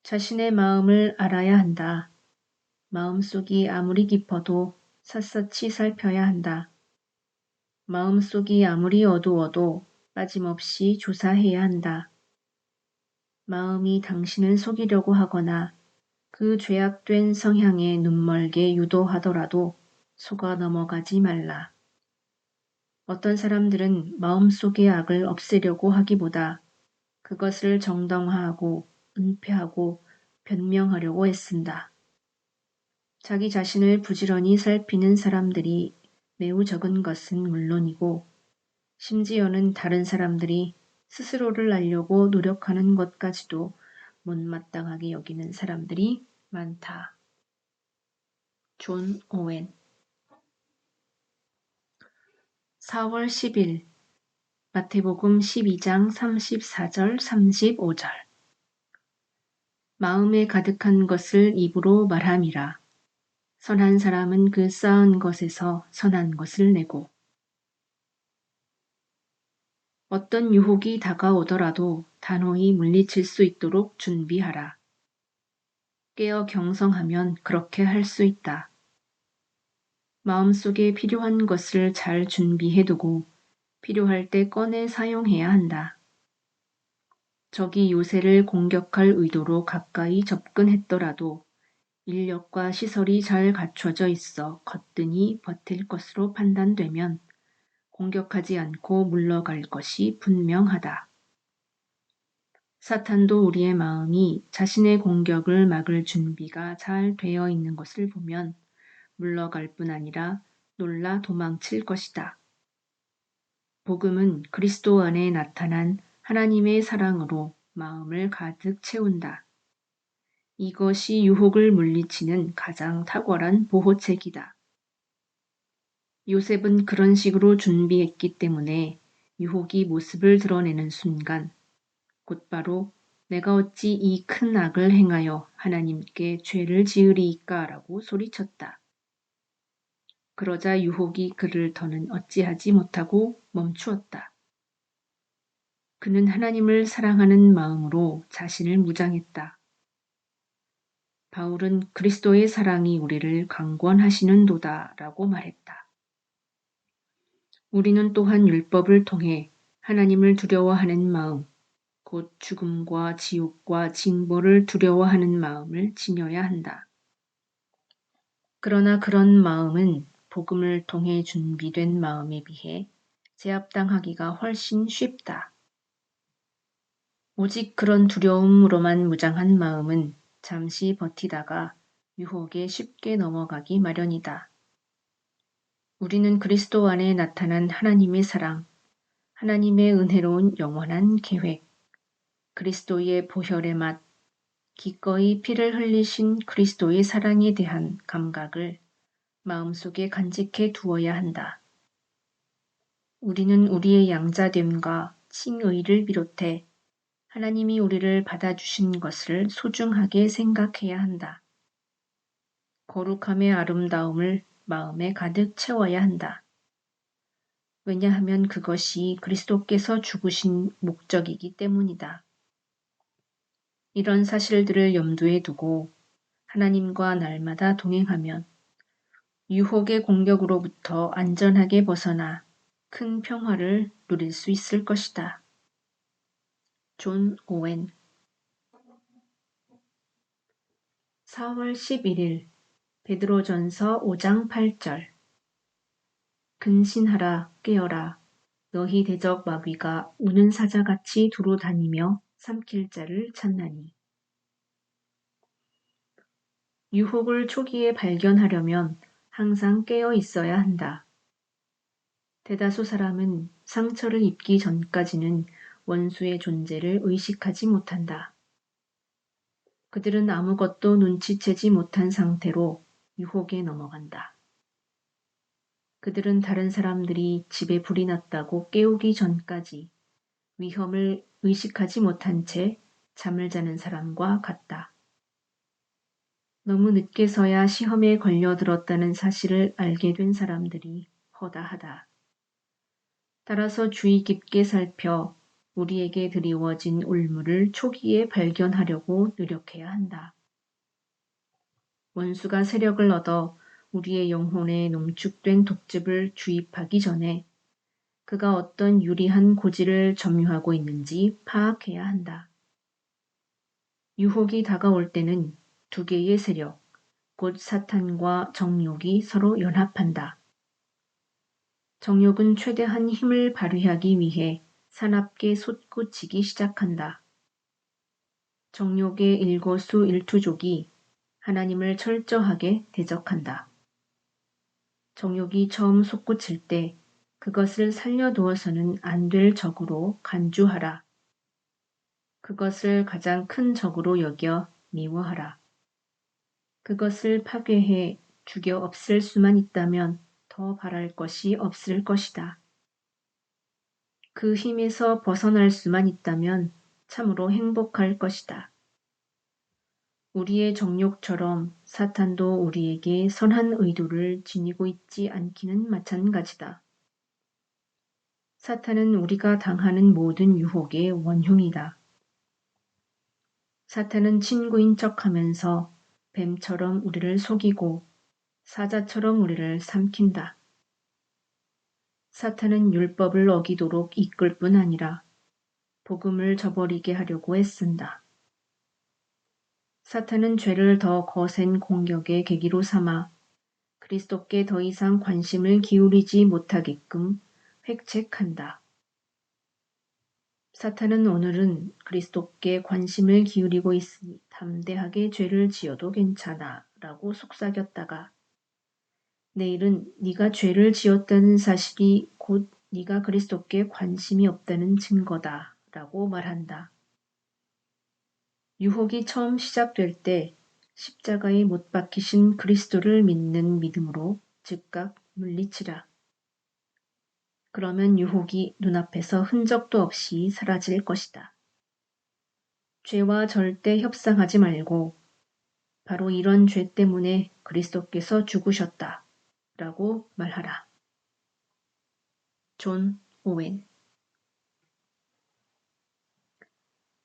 [SPEAKER 1] 자신의 마음을 알아야 한다. 마음속이 아무리 깊어도 샅샅이 살펴야 한다. 마음속이 아무리 어두워도 빠짐없이 조사해야 한다. 마음이 당신을 속이려고 하거나 그 죄악된 성향에 눈멀게 유도하더라도 속아 넘어가지 말라. 어떤 사람들은 마음속의 악을 없애려고 하기보다 그것을 정당화하고 은폐하고 변명하려고 애쓴다. 자기 자신을 부지런히 살피는 사람들이 매우 적은 것은 물론이고 심지어는 다른 사람들이 스스로를 알려고 노력하는 것까지도 못마땅하게 여기는 사람들이 많다. 존 오웬 4월 10일 마태복음 12장 34절 35절 마음에 가득한 것을 입으로 말함이라. 선한 사람은 그 쌓은 것에서 선한 것을 내고 어떤 유혹이 다가오더라도 단호히 물리칠 수 있도록 준비하라. 깨어 경성하면 그렇게 할 수 있다. 마음속에 필요한 것을 잘 준비해두고 필요할 때 꺼내 사용해야 한다. 적이 요새를 공격할 의도로 가까이 접근했더라도 인력과 시설이 잘 갖춰져 있어 거뜬히 버틸 것으로 판단되면 공격하지 않고 물러갈 것이 분명하다. 사탄도 우리의 마음이 자신의 공격을 막을 준비가 잘 되어 있는 것을 보면 물러갈 뿐 아니라 놀라 도망칠 것이다. 복음은 그리스도 안에 나타난 하나님의 사랑으로 마음을 가득 채운다. 이것이 유혹을 물리치는 가장 탁월한 보호책이다. 요셉은 그런 식으로 준비했기 때문에 유혹이 모습을 드러내는 순간 곧바로 내가 어찌 이 큰 악을 행하여 하나님께 죄를 지으리이까 라고 소리쳤다. 그러자 유혹이 그를 더는 어찌하지 못하고 멈추었다. 그는 하나님을 사랑하는 마음으로 자신을 무장했다. 바울은 그리스도의 사랑이 우리를 강권하시는도다 라고 말했다. 우리는 또한 율법을 통해 하나님을 두려워하는 마음, 곧 죽음과 지옥과 징벌을 두려워하는 마음을 지녀야 한다. 그러나 그런 마음은 복음을 통해 준비된 마음에 비해 제압당하기가 훨씬 쉽다. 오직 그런 두려움으로만 무장한 마음은 잠시 버티다가 유혹에 쉽게 넘어가기 마련이다. 우리는 그리스도 안에 나타난 하나님의 사랑, 하나님의 은혜로운 영원한 계획, 그리스도의 보혈의 맛, 기꺼이 피를 흘리신 그리스도의 사랑에 대한 감각을 마음속에 간직해 두어야 한다. 우리는 우리의 양자됨과 칭의를 비롯해 하나님이 우리를 받아주신 것을 소중하게 생각해야 한다. 거룩함의 아름다움을 마음에 가득 채워야 한다. 왜냐하면 그것이 그리스도께서 죽으신 목적이기 때문이다. 이런 사실들을 염두에 두고 하나님과 날마다 동행하면 유혹의 공격으로부터 안전하게 벗어나 큰 평화를 누릴 수 있을 것이다. 존 오웬 4월 11일 베드로전서 5장 8절 근신하라 깨어라 너희 대적 마귀가 우는 사자같이 두루 다니며 삼킬 자를 찾나니 유혹을 초기에 발견하려면 항상 깨어 있어야 한다. 대다수 사람은 상처를 입기 전까지는 원수의 존재를 의식하지 못한다. 그들은 아무것도 눈치채지 못한 상태로 유혹에 넘어간다. 그들은 다른 사람들이 집에 불이 났다고 깨우기 전까지 위험을 의식하지 못한 채 잠을 자는 사람과 같다. 너무 늦게서야 시험에 걸려들었다는 사실을 알게 된 사람들이 허다하다. 따라서 주의 깊게 살펴 우리에게 드리워진 올무를 초기에 발견하려고 노력해야 한다. 원수가 세력을 얻어 우리의 영혼에 농축된 독즙을 주입하기 전에 그가 어떤 유리한 고지를 점유하고 있는지 파악해야 한다. 유혹이 다가올 때는 두 개의 세력, 곧 사탄과 정욕이 서로 연합한다. 정욕은 최대한 힘을 발휘하기 위해 사납게 솟구치기 시작한다. 정욕의 일거수일투족이 하나님을 철저하게 대적한다. 정욕이 처음 솟구칠 때 그것을 살려두어서는 안 될 적으로 간주하라. 그것을 가장 큰 적으로 여겨 미워하라. 그것을 파괴해 죽여 없앨 수만 있다면 더 바랄 것이 없을 것이다. 그 힘에서 벗어날 수만 있다면 참으로 행복할 것이다. 우리의 정욕처럼 사탄도 우리에게 선한 의도를 지니고 있지 않기는 마찬가지다. 사탄은 우리가 당하는 모든 유혹의 원흉이다. 사탄은 친구인 척하면서 뱀처럼 우리를 속이고 사자처럼 우리를 삼킨다. 사탄은 율법을 어기도록 이끌 뿐 아니라 복음을 저버리게 하려고 애쓴다. 사탄은 죄를 더 거센 공격의 계기로 삼아 그리스도께 더 이상 관심을 기울이지 못하게끔 획책한다. 사탄은 오늘은 그리스도께 관심을 기울이고 있으니 담대하게 죄를 지어도 괜찮아 라고 속삭였다가 내일은 네가 죄를 지었다는 사실이 곧 네가 그리스도께 관심이 없다는 증거다 라고 말한다. 유혹이 처음 시작될 때 십자가에 못 박히신 그리스도를 믿는 믿음으로 즉각 물리치라. 그러면 유혹이 눈앞에서 흔적도 없이 사라질 것이다. 죄와 절대 협상하지 말고 바로 이런 죄 때문에 그리스도께서 죽으셨다 라고 말하라. 존 오웬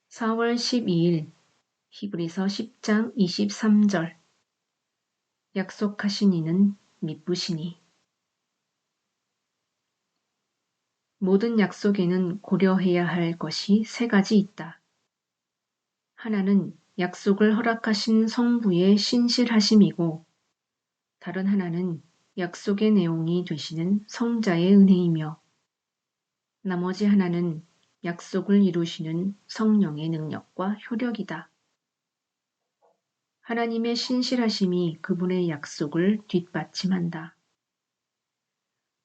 [SPEAKER 1] 4월 12일 히브리서 10장 23절 약속하신 이는 미쁘시니 모든 약속에는 고려해야 할 것이 세 가지 있다. 하나는 약속을 허락하신 성부의 신실하심이고, 다른 하나는 약속의 내용이 되시는 성자의 은혜이며, 나머지 하나는 약속을 이루시는 성령의 능력과 효력이다. 하나님의 신실하심이 그분의 약속을 뒷받침한다.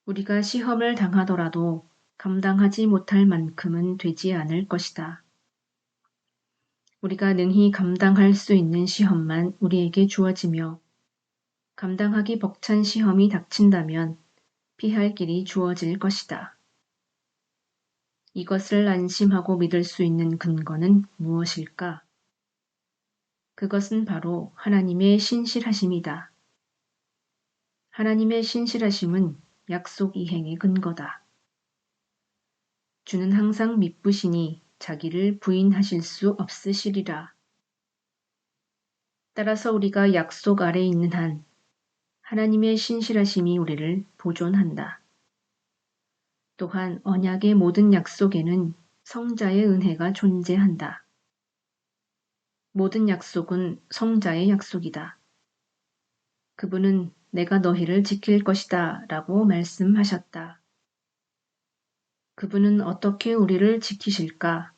[SPEAKER 1] 우리가 시험을 당하더라도 감당하지 못할 만큼은 되지 않을 것이다. 우리가 능히 감당할 수 있는 시험만 우리에게 주어지며 감당하기 벅찬 시험이 닥친다면 피할 길이 주어질 것이다. 이것을 안심하고 믿을 수 있는 근거는 무엇일까? 그것은 바로 하나님의 신실하심이다. 하나님의 신실하심은 약속 이행의 근거다. 주는 항상 미쁘시니 자기를 부인하실 수 없으시리라. 따라서 우리가 약속 아래 있는 한 하나님의 신실하심이 우리를 보존한다. 또한 언약의 모든 약속에는 성자의 은혜가 존재한다. 모든 약속은 성자의 약속이다. 그분은 내가 너희를 지킬 것이다 라고 말씀하셨다. 그분은 어떻게 우리를 지키실까?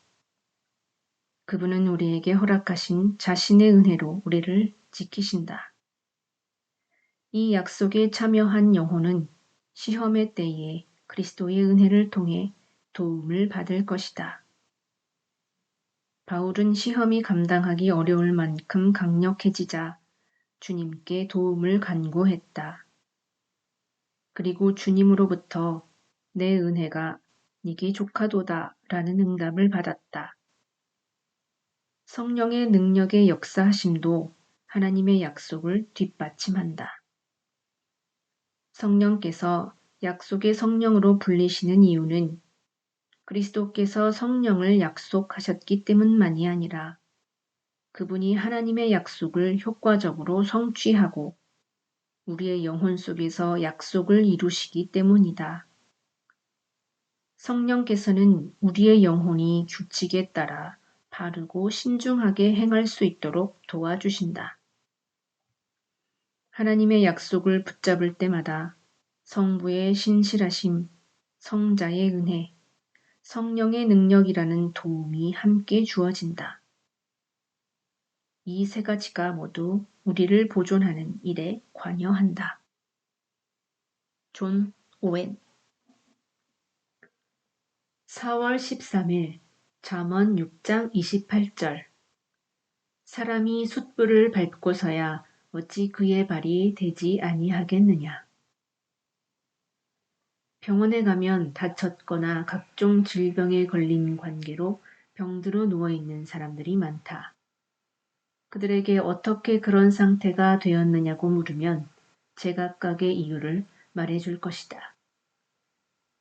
[SPEAKER 1] 그분은 우리에게 허락하신 자신의 은혜로 우리를 지키신다. 이 약속에 참여한 영혼은 시험의 때에 그리스도의 은혜를 통해 도움을 받을 것이다. 바울은 시험이 감당하기 어려울 만큼 강력해지자 주님께 도움을 간구했다. 그리고 주님으로부터 내 은혜가 네게 족하도다 라는 응답을 받았다. 성령의 능력의 역사하심도 하나님의 약속을 뒷받침한다. 성령께서 약속의 성령으로 불리시는 이유는 그리스도께서 성령을 약속하셨기 때문만이 아니라 그분이 하나님의 약속을 효과적으로 성취하고 우리의 영혼 속에서 약속을 이루시기 때문이다. 성령께서는 우리의 영혼이 규칙에 따라 바르고 신중하게 행할 수 있도록 도와주신다. 하나님의 약속을 붙잡을 때마다 성부의 신실하심, 성자의 은혜, 성령의 능력이라는 도움이 함께 주어진다. 이 세 가지가 모두 우리를 보존하는 일에 관여한다. 존 오웬 4월 13일 잠언 6장 28절 사람이 숯불을 밟고서야 어찌 그의 발이 되지 아니하겠느냐. 병원에 가면 다쳤거나 각종 질병에 걸린 관계로 병들어 누워있는 사람들이 많다. 그들에게 어떻게 그런 상태가 되었느냐고 물으면 제각각의 이유를 말해줄 것이다.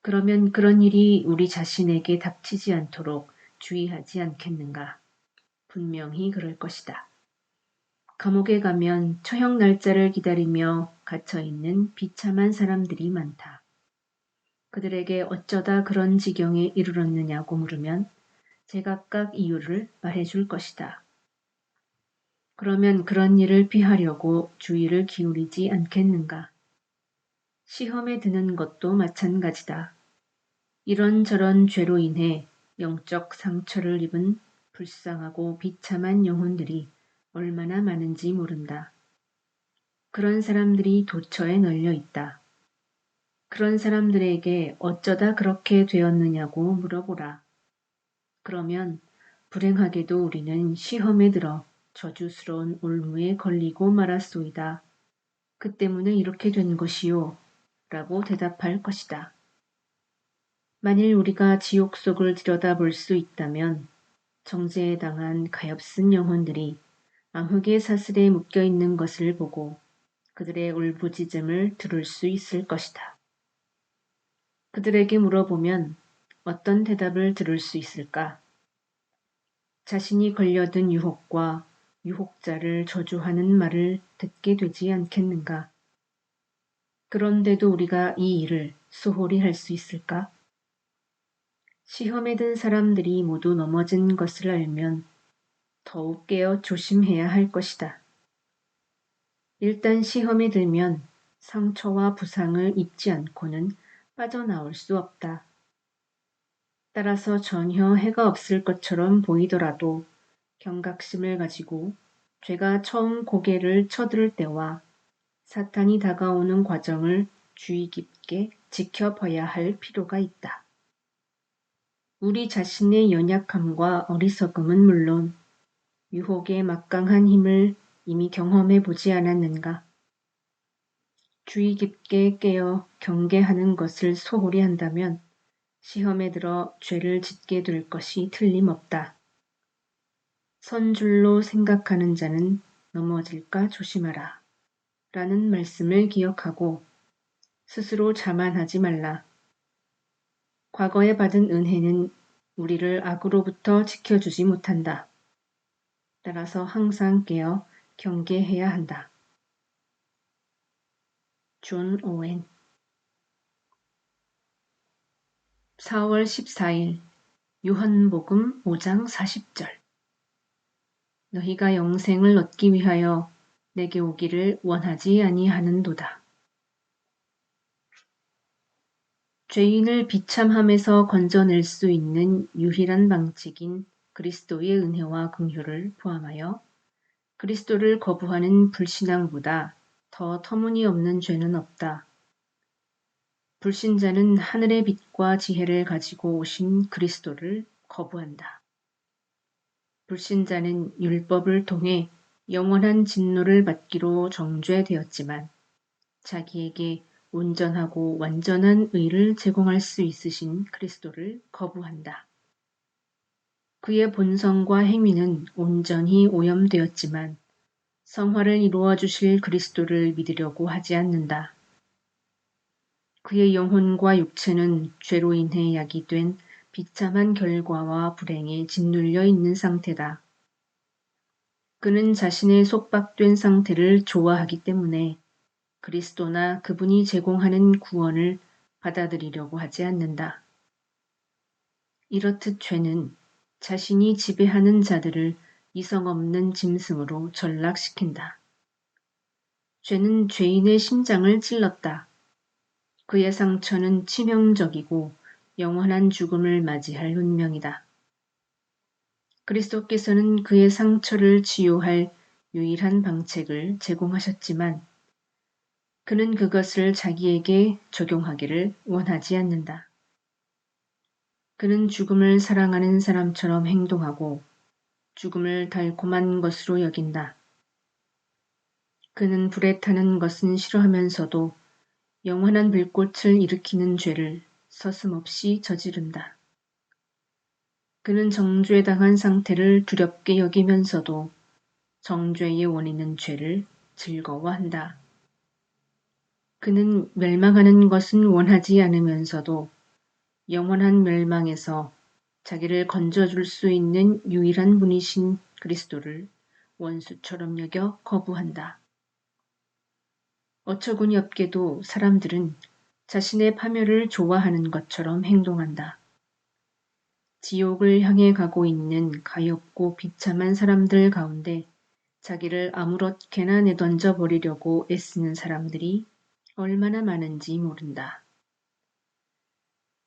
[SPEAKER 1] 그러면 그런 일이 우리 자신에게 닥치지 않도록 주의하지 않겠는가? 분명히 그럴 것이다. 감옥에 가면 처형 날짜를 기다리며 갇혀있는 비참한 사람들이 많다. 그들에게 어쩌다 그런 지경에 이르렀느냐고 물으면 제각각 이유를 말해줄 것이다. 그러면 그런 일을 피하려고 주의를 기울이지 않겠는가? 시험에 드는 것도 마찬가지다. 이런저런 죄로 인해 영적 상처를 입은 불쌍하고 비참한 영혼들이 얼마나 많은지 모른다. 그런 사람들이 도처에 널려 있다. 그런 사람들에게 어쩌다 그렇게 되었느냐고 물어보라. 그러면 불행하게도 우리는 시험에 들어 저주스러운 올무에 걸리고 말았소이다. 그 때문에 이렇게 된 것이요. 라고 대답할 것이다. 만일 우리가 지옥 속을 들여다볼 수 있다면 정죄에 당한 가엾은 영혼들이 암흑의 사슬에 묶여있는 것을 보고 그들의 울부짖음을 들을 수 있을 것이다. 그들에게 물어보면 어떤 대답을 들을 수 있을까? 자신이 걸려든 유혹과 유혹자를 저주하는 말을 듣게 되지 않겠는가? 그런데도 우리가 이 일을 소홀히 할 수 있을까? 시험에 든 사람들이 모두 넘어진 것을 알면 더욱 깨어 조심해야 할 것이다. 일단 시험에 들면 상처와 부상을 입지 않고는 빠져나올 수 없다. 따라서 전혀 해가 없을 것처럼 보이더라도 경각심을 가지고 죄가 처음 고개를 쳐들 때와 사탄이 다가오는 과정을 주의 깊게 지켜봐야 할 필요가 있다. 우리 자신의 연약함과 어리석음은 물론 유혹의 막강한 힘을 이미 경험해 보지 않았는가? 주의 깊게 깨어 경계하는 것을 소홀히 한다면 시험에 들어 죄를 짓게 될 것이 틀림없다. 선줄로 생각하는 자는 넘어질까 조심하라. 라는 말씀을 기억하고 스스로 자만하지 말라. 과거에 받은 은혜는 우리를 악으로부터 지켜주지 못한다. 따라서 항상 깨어 경계해야 한다. 존 오웬 4월 14일 요한복음 5장 40절 너희가 영생을 얻기 위하여 내게 오기를 원하지 아니하는도다. 죄인을 비참함에서 건져낼 수 있는 유일한 방책인 그리스도의 은혜와 긍휼을 포함하여 그리스도를 거부하는 불신앙보다 더 터무니없는 죄는 없다. 불신자는 하늘의 빛과 지혜를 가지고 오신 그리스도를 거부한다. 불신자는 율법을 통해 영원한 진노를 받기로 정죄되었지만 자기에게 온전하고 완전한 의를 제공할 수 있으신 그리스도를 거부한다. 그의 본성과 행위는 온전히 오염되었지만 성화를 이루어 주실 그리스도를 믿으려고 하지 않는다. 그의 영혼과 육체는 죄로 인해 야기된 비참한 결과와 불행에 짓눌려 있는 상태다. 그는 자신의 속박된 상태를 좋아하기 때문에 그리스도나 그분이 제공하는 구원을 받아들이려고 하지 않는다. 이렇듯 죄는 자신이 지배하는 자들을 이성 없는 짐승으로 전락시킨다. 죄는 죄인의 심장을 찔렀다. 그의 상처는 치명적이고 영원한 죽음을 맞이할 운명이다. 그리스도께서는 그의 상처를 치유할 유일한 방책을 제공하셨지만 그는 그것을 자기에게 적용하기를 원하지 않는다. 그는 죽음을 사랑하는 사람처럼 행동하고 죽음을 달콤한 것으로 여긴다. 그는 불에 타는 것은 싫어하면서도 영원한 불꽃을 일으키는 죄를 서슴없이 저지른다. 그는 정죄당한 상태를 두렵게 여기면서도 정죄의 원인은 죄를 즐거워한다. 그는 멸망하는 것은 원하지 않으면서도 영원한 멸망에서 자기를 건져줄 수 있는 유일한 분이신 그리스도를 원수처럼 여겨 거부한다. 어처구니 없게도 사람들은 자신의 파멸을 좋아하는 것처럼 행동한다. 지옥을 향해 가고 있는 가엾고 비참한 사람들 가운데 자기를 아무렇게나 내던져 버리려고 애쓰는 사람들이 얼마나 많은지 모른다.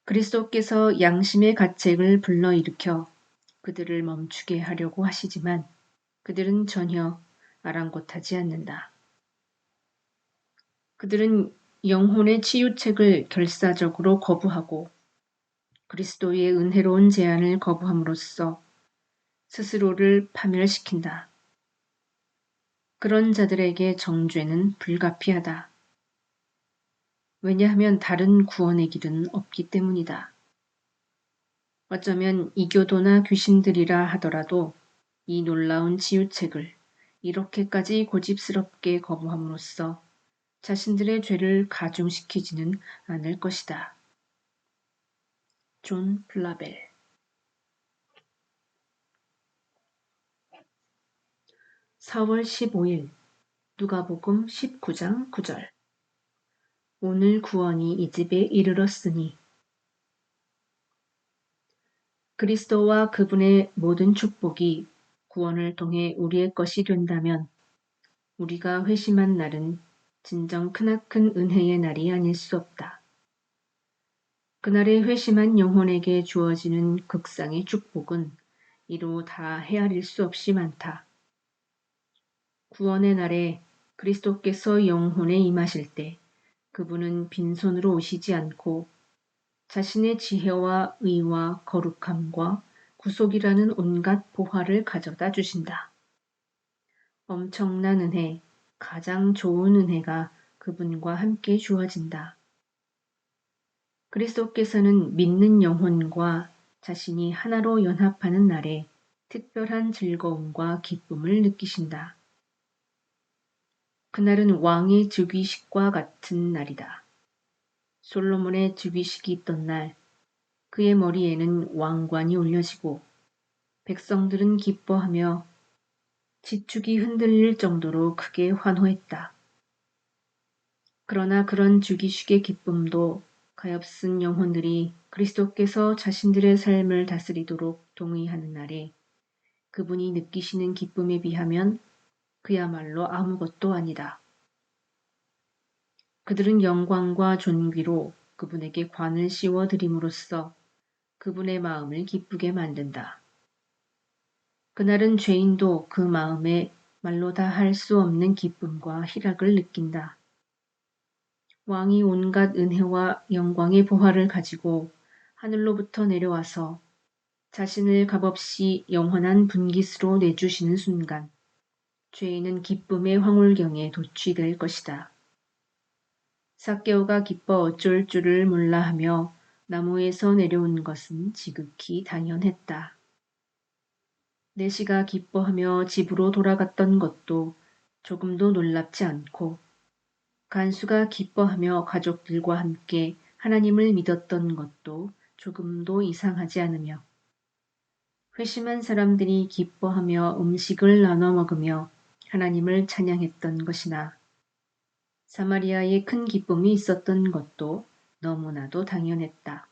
[SPEAKER 1] 그리스도께서 양심의 가책을 불러일으켜 그들을 멈추게 하려고 하시지만 그들은 전혀 아랑곳하지 않는다. 그들은 영혼의 치유책을 결사적으로 거부하고 그리스도의 은혜로운 제안을 거부함으로써 스스로를 파멸시킨다. 그런 자들에게 정죄는 불가피하다. 왜냐하면 다른 구원의 길은 없기 때문이다. 어쩌면 이교도나 귀신들이라 하더라도 이 놀라운 치유책을 이렇게까지 고집스럽게 거부함으로써 자신들의 죄를 가중시키지는 않을 것이다. 존 플라벨 4월 15일 누가복음 19장 9절 오늘 구원이 이 집에 이르렀으니 그리스도와 그분의 모든 축복이 구원을 통해 우리의 것이 된다면 우리가 회심한 날은 진정 크나큰 은혜의 날이 아닐 수 없다. 그날의 회심한 영혼에게 주어지는 극상의 축복은 이루 다 헤아릴 수 없이 많다. 구원의 날에 그리스도께서 영혼에 임하실 때 그분은 빈손으로 오시지 않고 자신의 지혜와 의와 거룩함과 구속이라는 온갖 보화를 가져다 주신다. 엄청난 은혜, 가장 좋은 은혜가 그분과 함께 주어진다. 그리스도께서는 믿는 영혼과 자신이 하나로 연합하는 날에 특별한 즐거움과 기쁨을 느끼신다. 그날은 왕의 즉위식과 같은 날이다. 솔로몬의 즉위식이 있던 날, 그의 머리에는 왕관이 올려지고 백성들은 기뻐하며 지축이 흔들릴 정도로 크게 환호했다. 그러나 그런 즉위식의 기쁨도 가엾은 영혼들이 그리스도께서 자신들의 삶을 다스리도록 동의하는 날에 그분이 느끼시는 기쁨에 비하면 그야말로 아무것도 아니다. 그들은 영광과 존귀로 그분에게 관을 씌워 드림으로써 그분의 마음을 기쁘게 만든다. 그날은 죄인도 그 마음에 말로 다 할 수 없는 기쁨과 희락을 느낀다. 왕이 온갖 은혜와 영광의 보화를 가지고 하늘로부터 내려와서 자신을 값없이 영원한 분깃으로 내주시는 순간 죄인은 기쁨의 황홀경에 도취될 것이다. 삭개오가 기뻐 어쩔 줄을 몰라 하며 나무에서 내려온 것은 지극히 당연했다. 내시가 기뻐하며 집으로 돌아갔던 것도 조금도 놀랍지 않고 간수가 기뻐하며 가족들과 함께 하나님을 믿었던 것도 조금도 이상하지 않으며 회심한 사람들이 기뻐하며 음식을 나눠 먹으며 하나님을 찬양했던 것이나 사마리아에 큰 기쁨이 있었던 것도 너무나도 당연했다.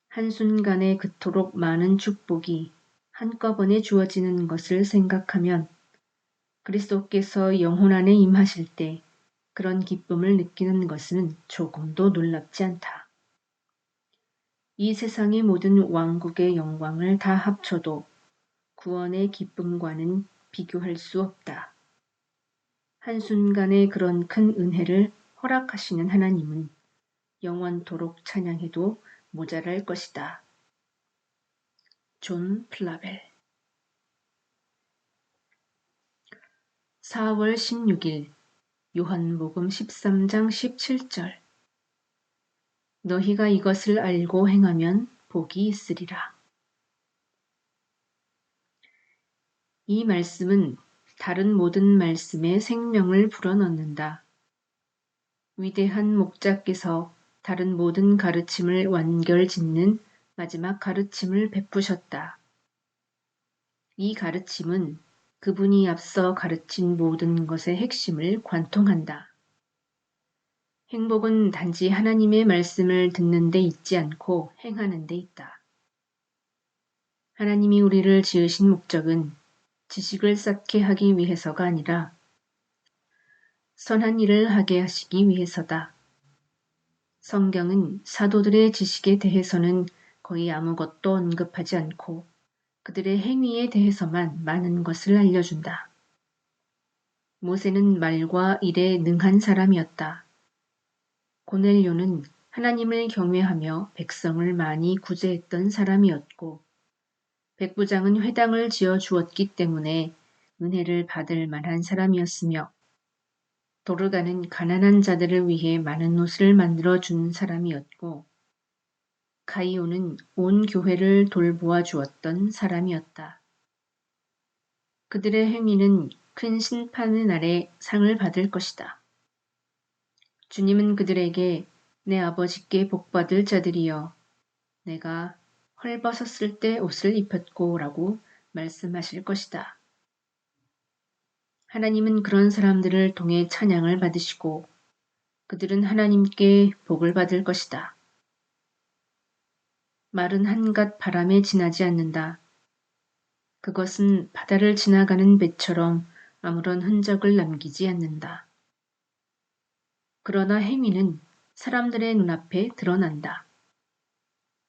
[SPEAKER 1] 한순간에 그토록 많은 축복이 한꺼번에 주어지는 것을 생각하면 그리스도께서 영혼 안에 임하실 때 그런 기쁨을 느끼는 것은 조금도 놀랍지 않다. 이 세상의 모든 왕국의 영광을 다 합쳐도 구원의 기쁨과는 비교할 수 없다. 한순간에 그런 큰 은혜를 허락하시는 하나님은 영원토록 찬양해도 모자랄 것이다. 존 플라벨 4월 16일 요한복음 13장 17절 너희가 이것을 알고 행하면 복이 있으리라. 이 말씀은 다른 모든 말씀에 생명을 불어넣는다. 위대한 목자께서 다른 모든 가르침을 완결짓는 마지막 가르침을 베푸셨다. 이 가르침은 그분이 앞서 가르친 모든 것의 핵심을 관통한다. 행복은 단지 하나님의 말씀을 듣는 데 있지 않고 행하는 데 있다. 하나님이 우리를 지으신 목적은 지식을 쌓게 하기 위해서가 아니라 선한 일을 하게 하시기 위해서다. 성경은 사도들의 지식에 대해서는 거의 아무것도 언급하지 않고 그들의 행위에 대해서만 많은 것을 알려준다. 모세는 말과 일에 능한 사람이었다. 고넬료는 하나님을 경외하며 백성을 많이 구제했던 사람이었고 백부장은 회당을 지어 주었기 때문에 은혜를 받을 만한 사람이었으며 도르가는 가난한 자들을 위해 많은 옷을 만들어 준 사람이었고 가이오는 온 교회를 돌보아 주었던 사람이었다. 그들의 행위는 큰 심판의 날에 상을 받을 것이다. 주님은 그들에게 내 아버지께 복받을 자들이여 내가 헐벗었을 때 옷을 입혔고 라고 말씀하실 것이다. 하나님은 그런 사람들을 통해 찬양을 받으시고 그들은 하나님께 복을 받을 것이다. 말은 한갓 바람에 지나지 않는다. 그것은 바다를 지나가는 배처럼 아무런 흔적을 남기지 않는다. 그러나 행위는 사람들의 눈앞에 드러난다.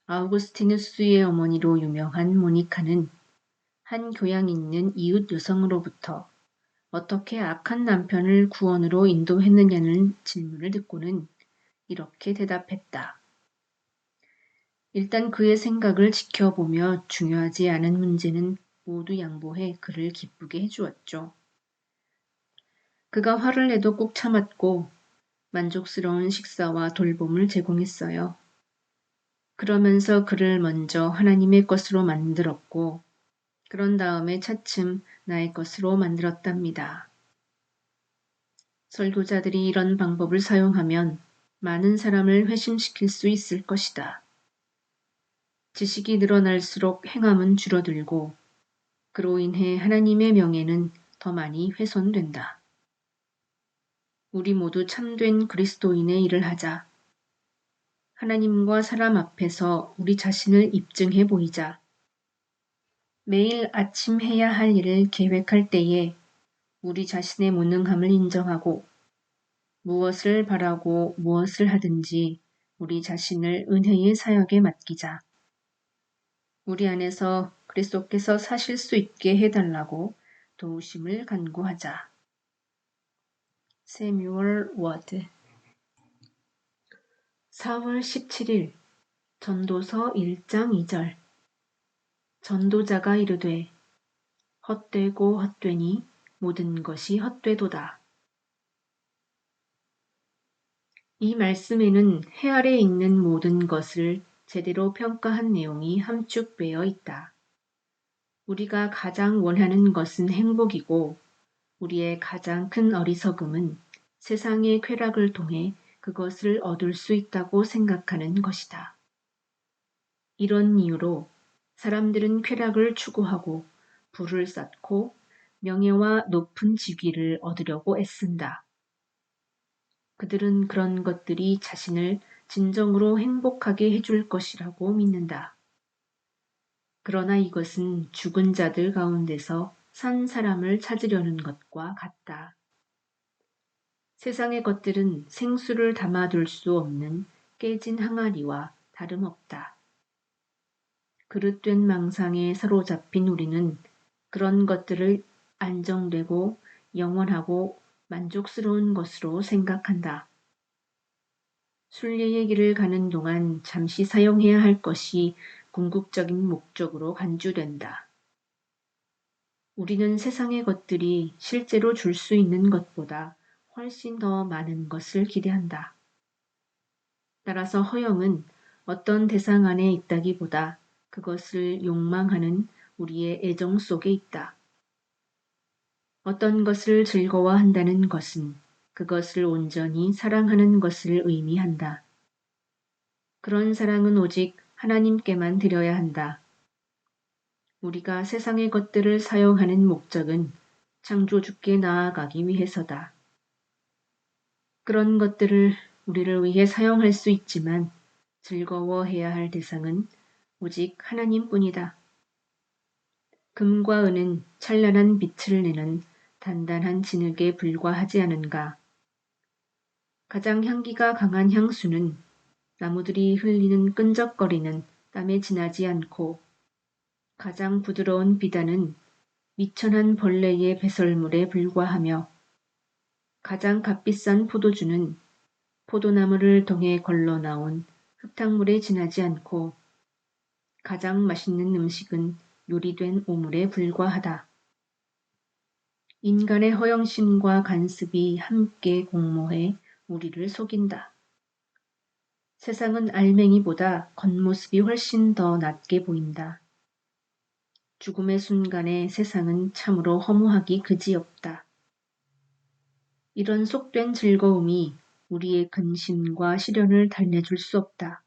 [SPEAKER 1] 아우구스티누스의 어머니로 유명한 모니카는 한 교양 있는 이웃 여성으로부터 어떻게 악한 남편을 구원으로 인도했느냐는 질문을 듣고는 이렇게 대답했다. 일단 그의 생각을 지켜보며 중요하지 않은 문제는 모두 양보해 그를 기쁘게 해주었죠. 그가 화를 내도 꾹 참았고 만족스러운 식사와 돌봄을 제공했어요. 그러면서 그를 먼저 하나님의 것으로 만들었고 그런 다음에 차츰 나의 것으로 만들었답니다. 설교자들이 이런 방법을 사용하면 많은 사람을 회심시킬 수 있을 것이다. 지식이 늘어날수록 행함은 줄어들고 그로 인해 하나님의 명예는 더 많이 훼손된다. 우리 모두 참된 그리스도인의 일을 하자. 하나님과 사람 앞에서 우리 자신을 입증해 보이자. 매일 아침 해야 할 일을 계획할 때에 우리 자신의 무능함을 인정하고 무엇을 바라고 무엇을 하든지 우리 자신을 은혜의 사역에 맡기자. 우리 안에서 그리스도께서 사실 수 있게 해달라고 도우심을 간구하자. 세뮤얼 워드 4월 17일 전도서 1장 2절 전도자가 이르되 헛되고 헛되니 모든 것이 헛되도다. 이 말씀에는 해 아래 있는 모든 것을 제대로 평가한 내용이 함축되어 있다. 우리가 가장 원하는 것은 행복이고 우리의 가장 큰 어리석음은 세상의 쾌락을 통해 그것을 얻을 수 있다고 생각하는 것이다. 이런 이유로 사람들은 쾌락을 추구하고 부를 쌓고 명예와 높은 직위를 얻으려고 애쓴다. 그들은 그런 것들이 자신을 진정으로 행복하게 해줄 것이라고 믿는다. 그러나 이것은 죽은 자들 가운데서 산 사람을 찾으려는 것과 같다. 세상의 것들은 생수를 담아둘 수 없는 깨진 항아리와 다름없다. 그릇된 망상에 사로잡힌 우리는 그런 것들을 안정되고 영원하고 만족스러운 것으로 생각한다. 순례의 길을 가는 동안 잠시 사용해야 할 것이 궁극적인 목적으로 간주된다. 우리는 세상의 것들이 실제로 줄 수 있는 것보다 훨씬 더 많은 것을 기대한다. 따라서 허영은 어떤 대상 안에 있다기보다 그것을 욕망하는 우리의 애정 속에 있다. 어떤 것을 즐거워한다는 것은 그것을 온전히 사랑하는 것을 의미한다. 그런 사랑은 오직 하나님께만 드려야 한다. 우리가 세상의 것들을 사용하는 목적은 창조주께 나아가기 위해서다. 그런 것들을 우리를 위해 사용할 수 있지만 즐거워해야 할 대상은 오직 하나님뿐이다. 금과 은은 찬란한 빛을 내는 단단한 진흙에 불과하지 않은가. 가장 향기가 강한 향수는 나무들이 흘리는 끈적거리는 땀에 지나지 않고 가장 부드러운 비단은 미천한 벌레의 배설물에 불과하며 가장 값비싼 포도주는 포도나무를 통해 걸러나온 흙탕물에 지나지 않고 가장 맛있는 음식은 요리된 오물에 불과하다. 인간의 허영심과 간습이 함께 공모해 우리를 속인다. 세상은 알맹이보다 겉모습이 훨씬 더 낮게 보인다. 죽음의 순간에 세상은 참으로 허무하기 그지없다. 이런 속된 즐거움이 우리의 근심과 시련을 달래줄 수 없다.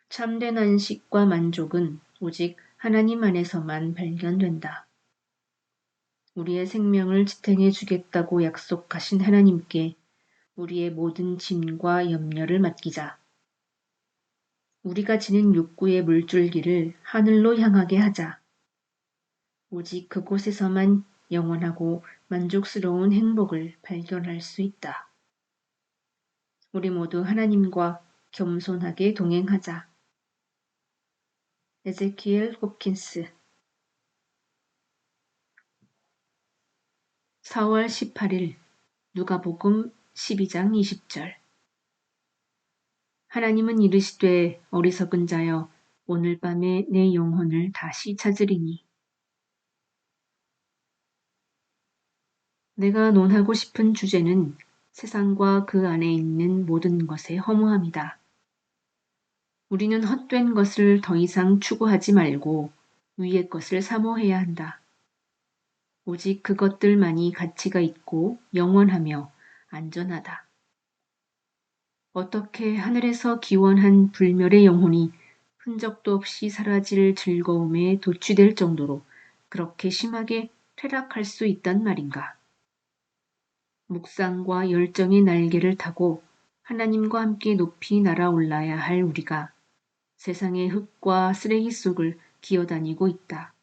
[SPEAKER 1] 참된 안식과 만족은 오직 하나님 안에서만 발견된다. 우리의 생명을 지탱해 주겠다고 약속하신 하나님께 우리의 모든 짐과 염려를 맡기자. 우리가 지닌 욕구의 물줄기를 하늘로 향하게 하자. 오직 그곳에서만 영원하고 만족스러운 행복을 발견할 수 있다. 우리 모두 하나님과 겸손하게 동행하자. 에제키엘 홉킨스 4월 18일 누가복음 12장 20절 하나님은 이르시되 어리석은 자여 오늘 밤에 내 영혼을 다시 찾으리니 내가 논하고 싶은 주제는 세상과 그 안에 있는 모든 것의 허무함이다. 우리는 헛된 것을 더 이상 추구하지 말고 위의 것을 사모해야 한다. 오직 그것들만이 가치가 있고 영원하며 안전하다. 어떻게 하늘에서 기원한 불멸의 영혼이 흔적도 없이 사라질 즐거움에 도취될 정도로 그렇게 심하게 퇴락할 수 있단 말인가. 묵상과 열정의 날개를 타고 하나님과 함께 높이 날아올라야 할 우리가 세상의 흙과 쓰레기 속을 기어다니고 있다.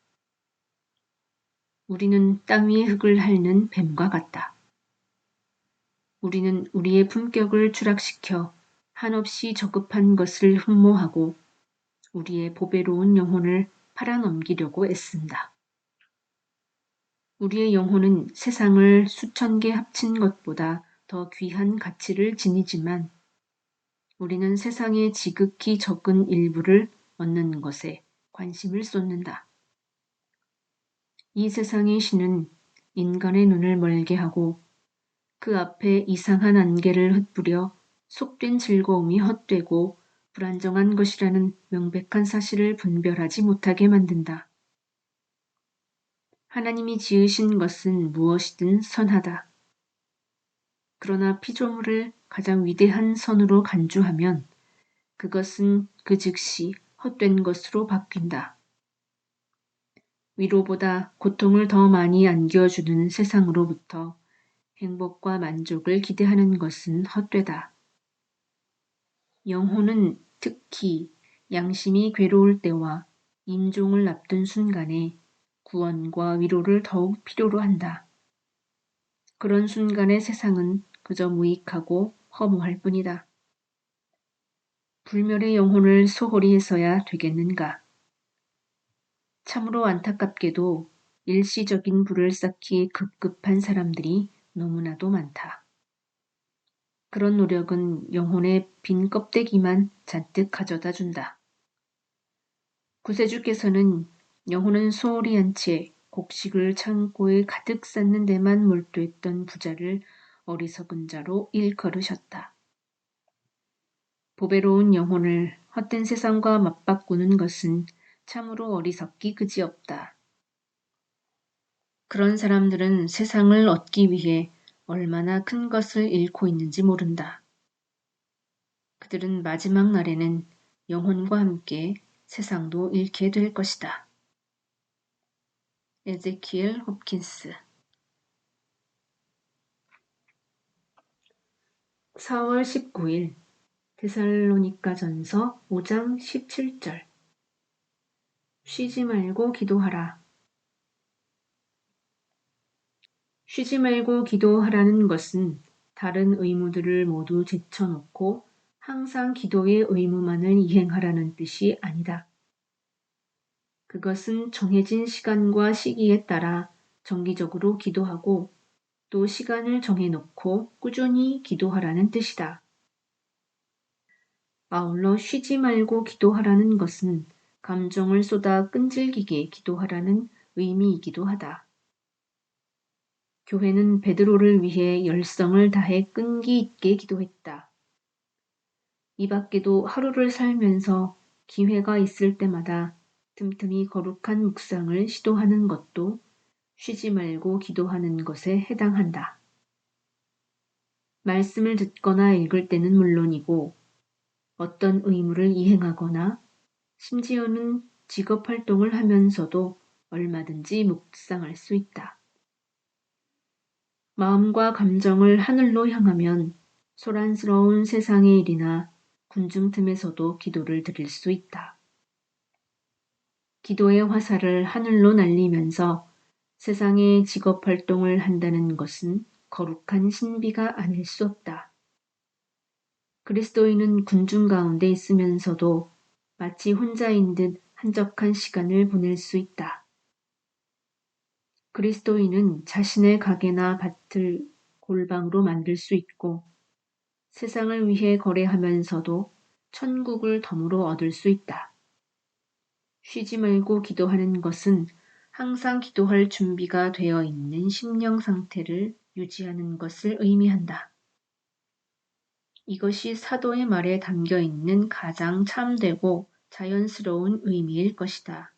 [SPEAKER 1] 우리는 땅 위의 흙을 핥는 뱀과 같다. 우리는 우리의 품격을 추락시켜 한없이 저급한 것을 흠모하고 우리의 보배로운 영혼을 팔아넘기려고 애쓴다. 우리의 영혼은 세상을 수천 개 합친 것보다 더 귀한 가치를 지니지만 우리는 세상의 지극히 적은 일부를 얻는 것에 관심을 쏟는다. 이 세상의 신은 인간의 눈을 멀게 하고 그 앞에 이상한 안개를 흩뿌려 속된 즐거움이 헛되고 불안정한 것이라는 명백한 사실을 분별하지 못하게 만든다. 하나님이 지으신 것은 무엇이든 선하다. 그러나 피조물을 가장 위대한 선으로 간주하면 그것은 그 즉시 헛된 것으로 바뀐다. 위로보다 고통을 더 많이 안겨주는 세상으로부터 행복과 만족을 기대하는 것은 헛되다. 영혼은 특히 양심이 괴로울 때와 임종을 앞둔 순간에 구원과 위로를 더욱 필요로 한다. 그런 순간의 세상은 그저 무익하고 허무할 뿐이다. 불멸의 영혼을 소홀히 해서야 되겠는가? 참으로 안타깝게도 일시적인 부를 쌓기 급급한 사람들이 너무나도 많다. 그런 노력은 영혼의 빈 껍데기만 잔뜩 가져다 준다. 구세주께서는 영혼은 소홀히 한 채 곡식을 창고에 가득 쌓는 데만 몰두했던 부자를 어리석은 자로 일컬으셨다. 보배로운 영혼을 헛된 세상과 맞바꾸는 것은 참으로 어리석기 그지없다. 그런 사람들은 세상을 얻기 위해 얼마나 큰 것을 잃고 있는지 모른다. 그들은 마지막 날에는 영혼과 함께 세상도 잃게 될 것이다. 에제키엘 홉킨스 4월 19일 데살로니가전서 5장 17절 쉬지 말고 기도하라. 쉬지 말고 기도하라는 것은 다른 의무들을 모두 제쳐놓고 항상 기도의 의무만을 이행하라는 뜻이 아니다. 그것은 정해진 시간과 시기에 따라 정기적으로 기도하고 또 시간을 정해놓고 꾸준히 기도하라는 뜻이다. 아울러 쉬지 말고 기도하라는 것은 감정을 쏟아 끈질기게 기도하라는 의미이기도 하다. 교회는 베드로를 위해 열성을 다해 끈기 있게 기도했다. 이 밖에도 하루를 살면서 기회가 있을 때마다 틈틈이 거룩한 묵상을 시도하는 것도 쉬지 말고 기도하는 것에 해당한다. 말씀을 듣거나 읽을 때는 물론이고 어떤 의무를 이행하거나 심지어는 직업활동을 하면서도 얼마든지 묵상할 수 있다. 마음과 감정을 하늘로 향하면 소란스러운 세상의 일이나 군중 틈에서도 기도를 드릴 수 있다. 기도의 화살을 하늘로 날리면서 세상의 직업 활동을 한다는 것은 거룩한 신비가 아닐 수 없다. 그리스도인은 군중 가운데 있으면서도 마치 혼자인 듯 한적한 시간을 보낼 수 있다. 그리스도인은 자신의 가게나 밭을 골방으로 만들 수 있고 세상을 위해 거래하면서도 천국을 덤으로 얻을 수 있다. 쉬지 말고 기도하는 것은 항상 기도할 준비가 되어 있는 심령 상태를 유지하는 것을 의미한다. 이것이 사도의 말에 담겨 있는 가장 참되고 자연스러운 의미일 것이다.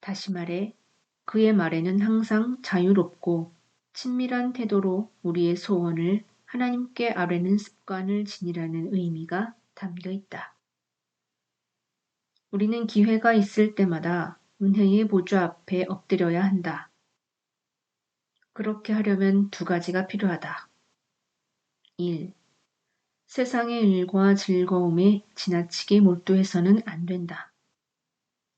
[SPEAKER 1] 다시 말해, 그의 말에는 항상 자유롭고 친밀한 태도로 우리의 소원을 하나님께 아뢰는 습관을 지니라는 의미가 담겨 있다. 우리는 기회가 있을 때마다 은혜의 보좌 앞에 엎드려야 한다. 그렇게 하려면 두 가지가 필요하다. 1. 세상의 일과 즐거움에 지나치게 몰두해서는 안 된다.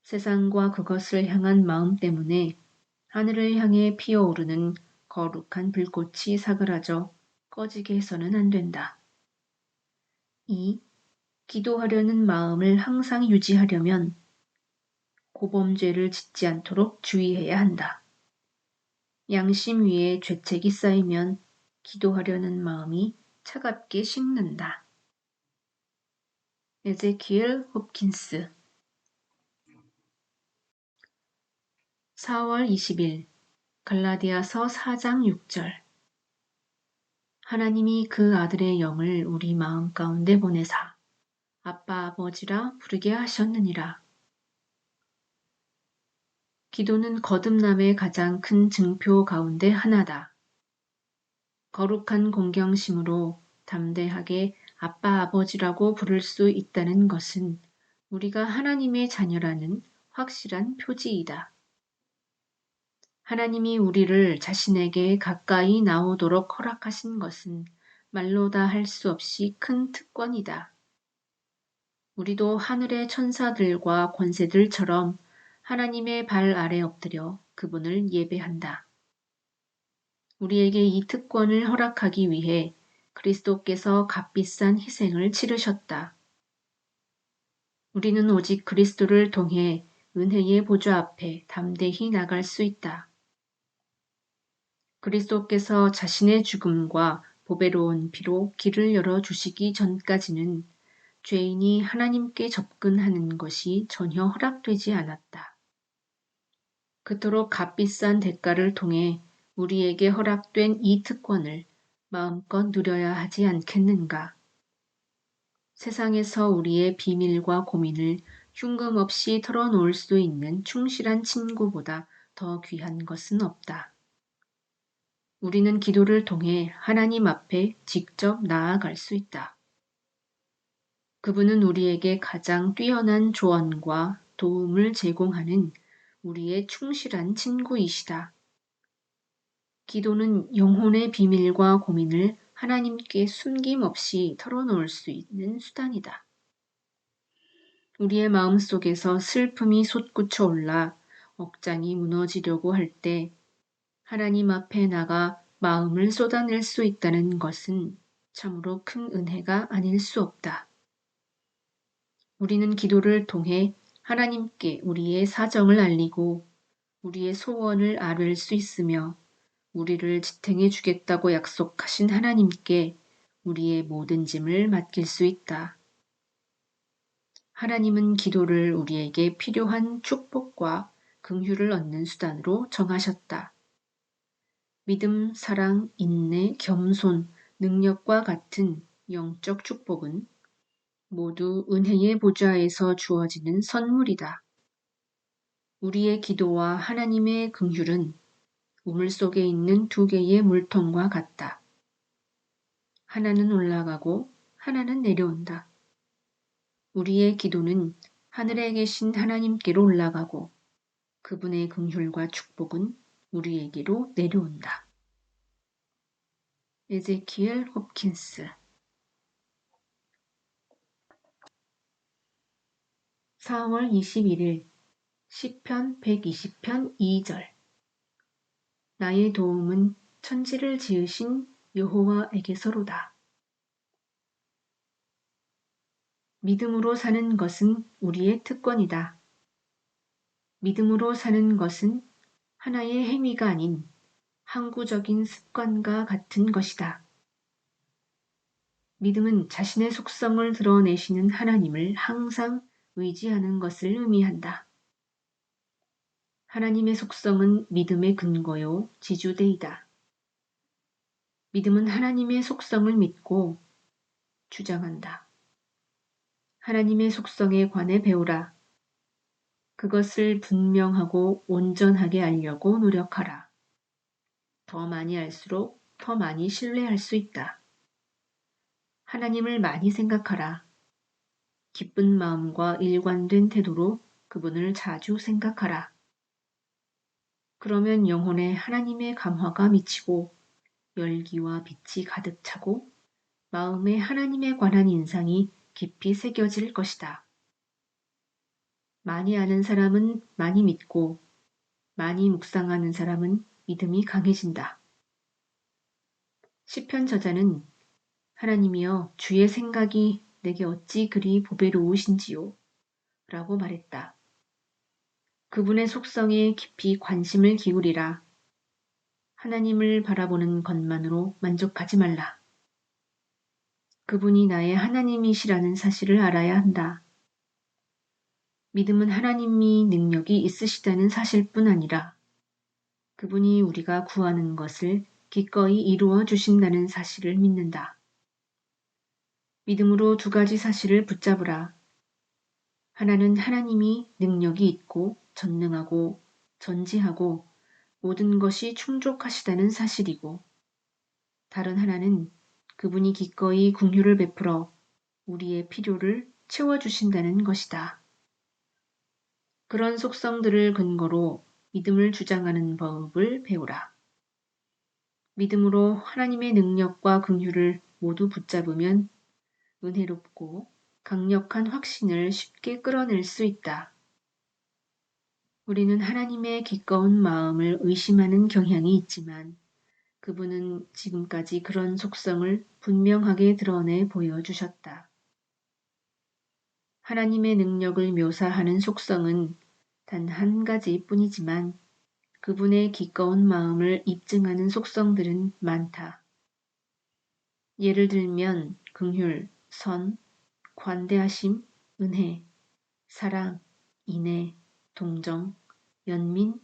[SPEAKER 1] 세상과 그것을 향한 마음 때문에 하늘을 향해 피어오르는 거룩한 불꽃이 사그라져 꺼지게 해서는 안 된다. 2. 기도하려는 마음을 항상 유지하려면 고범죄를 짓지 않도록 주의해야 한다. 양심 위에 죄책이 쌓이면 기도하려는 마음이 차갑게 식는다. 에제키엘 홉킨스 4월 20일 갈라디아서 4장 6절 하나님이 그 아들의 영을 우리 마음 가운데 보내사 아빠 아버지라 부르게 하셨느니라. 기도는 거듭남의 가장 큰 증표 가운데 하나다. 거룩한 공경심으로 담대하게 아빠 아버지라고 부를 수 있다는 것은 우리가 하나님의 자녀라는 확실한 표지이다. 하나님이 우리를 자신에게 가까이 나오도록 허락하신 것은 말로 다 할 수 없이 큰 특권이다. 우리도 하늘의 천사들과 권세들처럼 하나님의 발 아래 엎드려 그분을 예배한다. 우리에게 이 특권을 허락하기 위해 그리스도께서 값비싼 희생을 치르셨다. 우리는 오직 그리스도를 통해 은혜의 보좌 앞에 담대히 나갈 수 있다. 그리스도께서 자신의 죽음과 보배로운 피로 길을 열어주시기 전까지는 죄인이 하나님께 접근하는 것이 전혀 허락되지 않았다. 그토록 값비싼 대가를 통해 우리에게 허락된 이 특권을 마음껏 누려야 하지 않겠는가? 세상에서 우리의 비밀과 고민을 흉금없이 털어놓을 수 있는 충실한 친구보다 더 귀한 것은 없다. 우리는 기도를 통해 하나님 앞에 직접 나아갈 수 있다. 그분은 우리에게 가장 뛰어난 조언과 도움을 제공하는 우리의 충실한 친구이시다. 기도는 영혼의 비밀과 고민을 하나님께 숨김없이 털어놓을 수 있는 수단이다. 우리의 마음 속에서 슬픔이 솟구쳐 올라 억장이 무너지려고 할 때 하나님 앞에 나가 마음을 쏟아낼 수 있다는 것은 참으로 큰 은혜가 아닐 수 없다. 우리는 기도를 통해 하나님께 우리의 사정을 알리고 우리의 소원을 아뢰 수 있으며 우리를 지탱해 주겠다고 약속하신 하나님께 우리의 모든 짐을 맡길 수 있다. 하나님은 기도를 우리에게 필요한 축복과 긍휼을 얻는 수단으로 정하셨다. 믿음, 사랑, 인내, 겸손, 능력과 같은 영적 축복은 모두 은혜의 보좌에서 주어지는 선물이다. 우리의 기도와 하나님의 긍휼은 우물 속에 있는 두 개의 물통과 같다. 하나는 올라가고 하나는 내려온다. 우리의 기도는 하늘에 계신 하나님께로 올라가고 그분의 긍휼과 축복은 우리에게로 내려온다. 에제키엘 홉킨스 4월 21일 시편 120편 2절 나의 도움은 천지를 지으신 여호와에게서로다. 믿음으로 사는 것은 우리의 특권이다. 믿음으로 사는 것은 하나의 행위가 아닌 항구적인 습관과 같은 것이다. 믿음은 자신의 속성을 드러내시는 하나님을 항상 의지하는 것을 의미한다. 하나님의 속성은 믿음의 근거요 지주대이다. 믿음은 하나님의 속성을 믿고 주장한다. 하나님의 속성에 관해 배우라. 그것을 분명하고 온전하게 알려고 노력하라. 더 많이 알수록 더 많이 신뢰할 수 있다. 하나님을 많이 생각하라. 기쁜 마음과 일관된 태도로 그분을 자주 생각하라. 그러면 영혼에 하나님의 감화가 미치고 열기와 빛이 가득 차고 마음에 하나님에 관한 인상이 깊이 새겨질 것이다. 많이 아는 사람은 많이 믿고 많이 묵상하는 사람은 믿음이 강해진다. 시편 저자는 하나님이여 주의 생각이 내게 어찌 그리 보배로우신지요 라고 말했다. 그분의 속성에 깊이 관심을 기울이라. 하나님을 바라보는 것만으로 만족하지 말라. 그분이 나의 하나님이시라는 사실을 알아야 한다. 믿음은 하나님이 능력이 있으시다는 사실뿐 아니라 그분이 우리가 구하는 것을 기꺼이 이루어 주신다는 사실을 믿는다. 믿음으로 두 가지 사실을 붙잡으라. 하나는 하나님이 능력이 있고 전능하고 전지하고 모든 것이 충족하시다는 사실이고 다른 하나는 그분이 기꺼이 긍휼을 베풀어 우리의 필요를 채워주신다는 것이다. 그런 속성들을 근거로 믿음을 주장하는 법을 배우라. 믿음으로 하나님의 능력과 긍휼을 모두 붙잡으면 은혜롭고 강력한 확신을 쉽게 끌어낼 수 있다. 우리는 하나님의 기꺼운 마음을 의심하는 경향이 있지만 그분은 지금까지 그런 속성을 분명하게 드러내 보여주셨다. 하나님의 능력을 묘사하는 속성은 단 한 가지뿐이지만 그분의 기꺼운 마음을 입증하는 속성들은 많다. 예를 들면 긍휼, 선, 관대하심, 은혜, 사랑, 인애, 동정, 연민,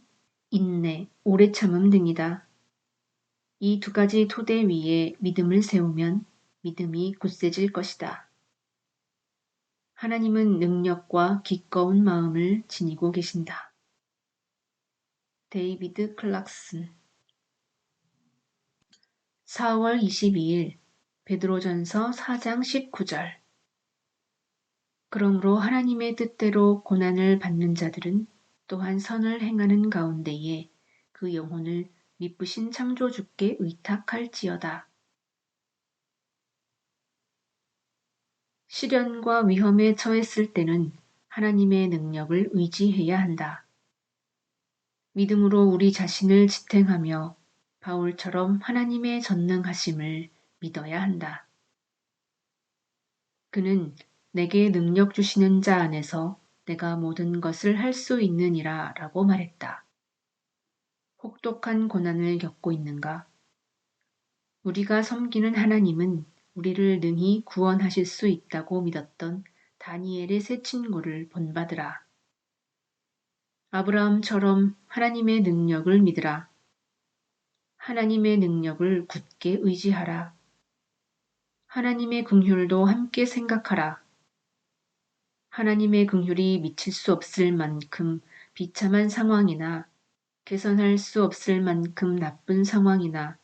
[SPEAKER 1] 인내, 오래 참음 등이다. 이 두 가지 토대 위에 믿음을 세우면 믿음이 굳세질 것이다. 하나님은 능력과 기꺼운 마음을 지니고 계신다. 데이비드 클락슨 4월 22일 베드로전서 4장 19절 그러므로 하나님의 뜻대로 고난을 받는 자들은 또한 선을 행하는 가운데에 그 영혼을 미쁘신 창조주께 의탁할지어다. 시련과 위험에 처했을 때는 하나님의 능력을 의지해야 한다. 믿음으로 우리 자신을 지탱하며 바울처럼 하나님의 전능하심을 믿어야 한다. 그는 내게 능력 주시는 자 안에서 내가 모든 것을 할 수 있느니라 라고 말했다. 혹독한 고난을 겪고 있는가? 우리가 섬기는 하나님은 우리를 능히 구원하실 수 있다고 믿었던 다니엘의 세 친구를 본받으라. 아브라함처럼 하나님의 능력을 믿으라. 하나님의 능력을 굳게 의지하라. 하나님의 긍휼도 함께 생각하라. 하나님의 긍휼이 미칠 수 없을 만큼 비참한 상황이나 개선할 수 없을 만큼 나쁜 상황이나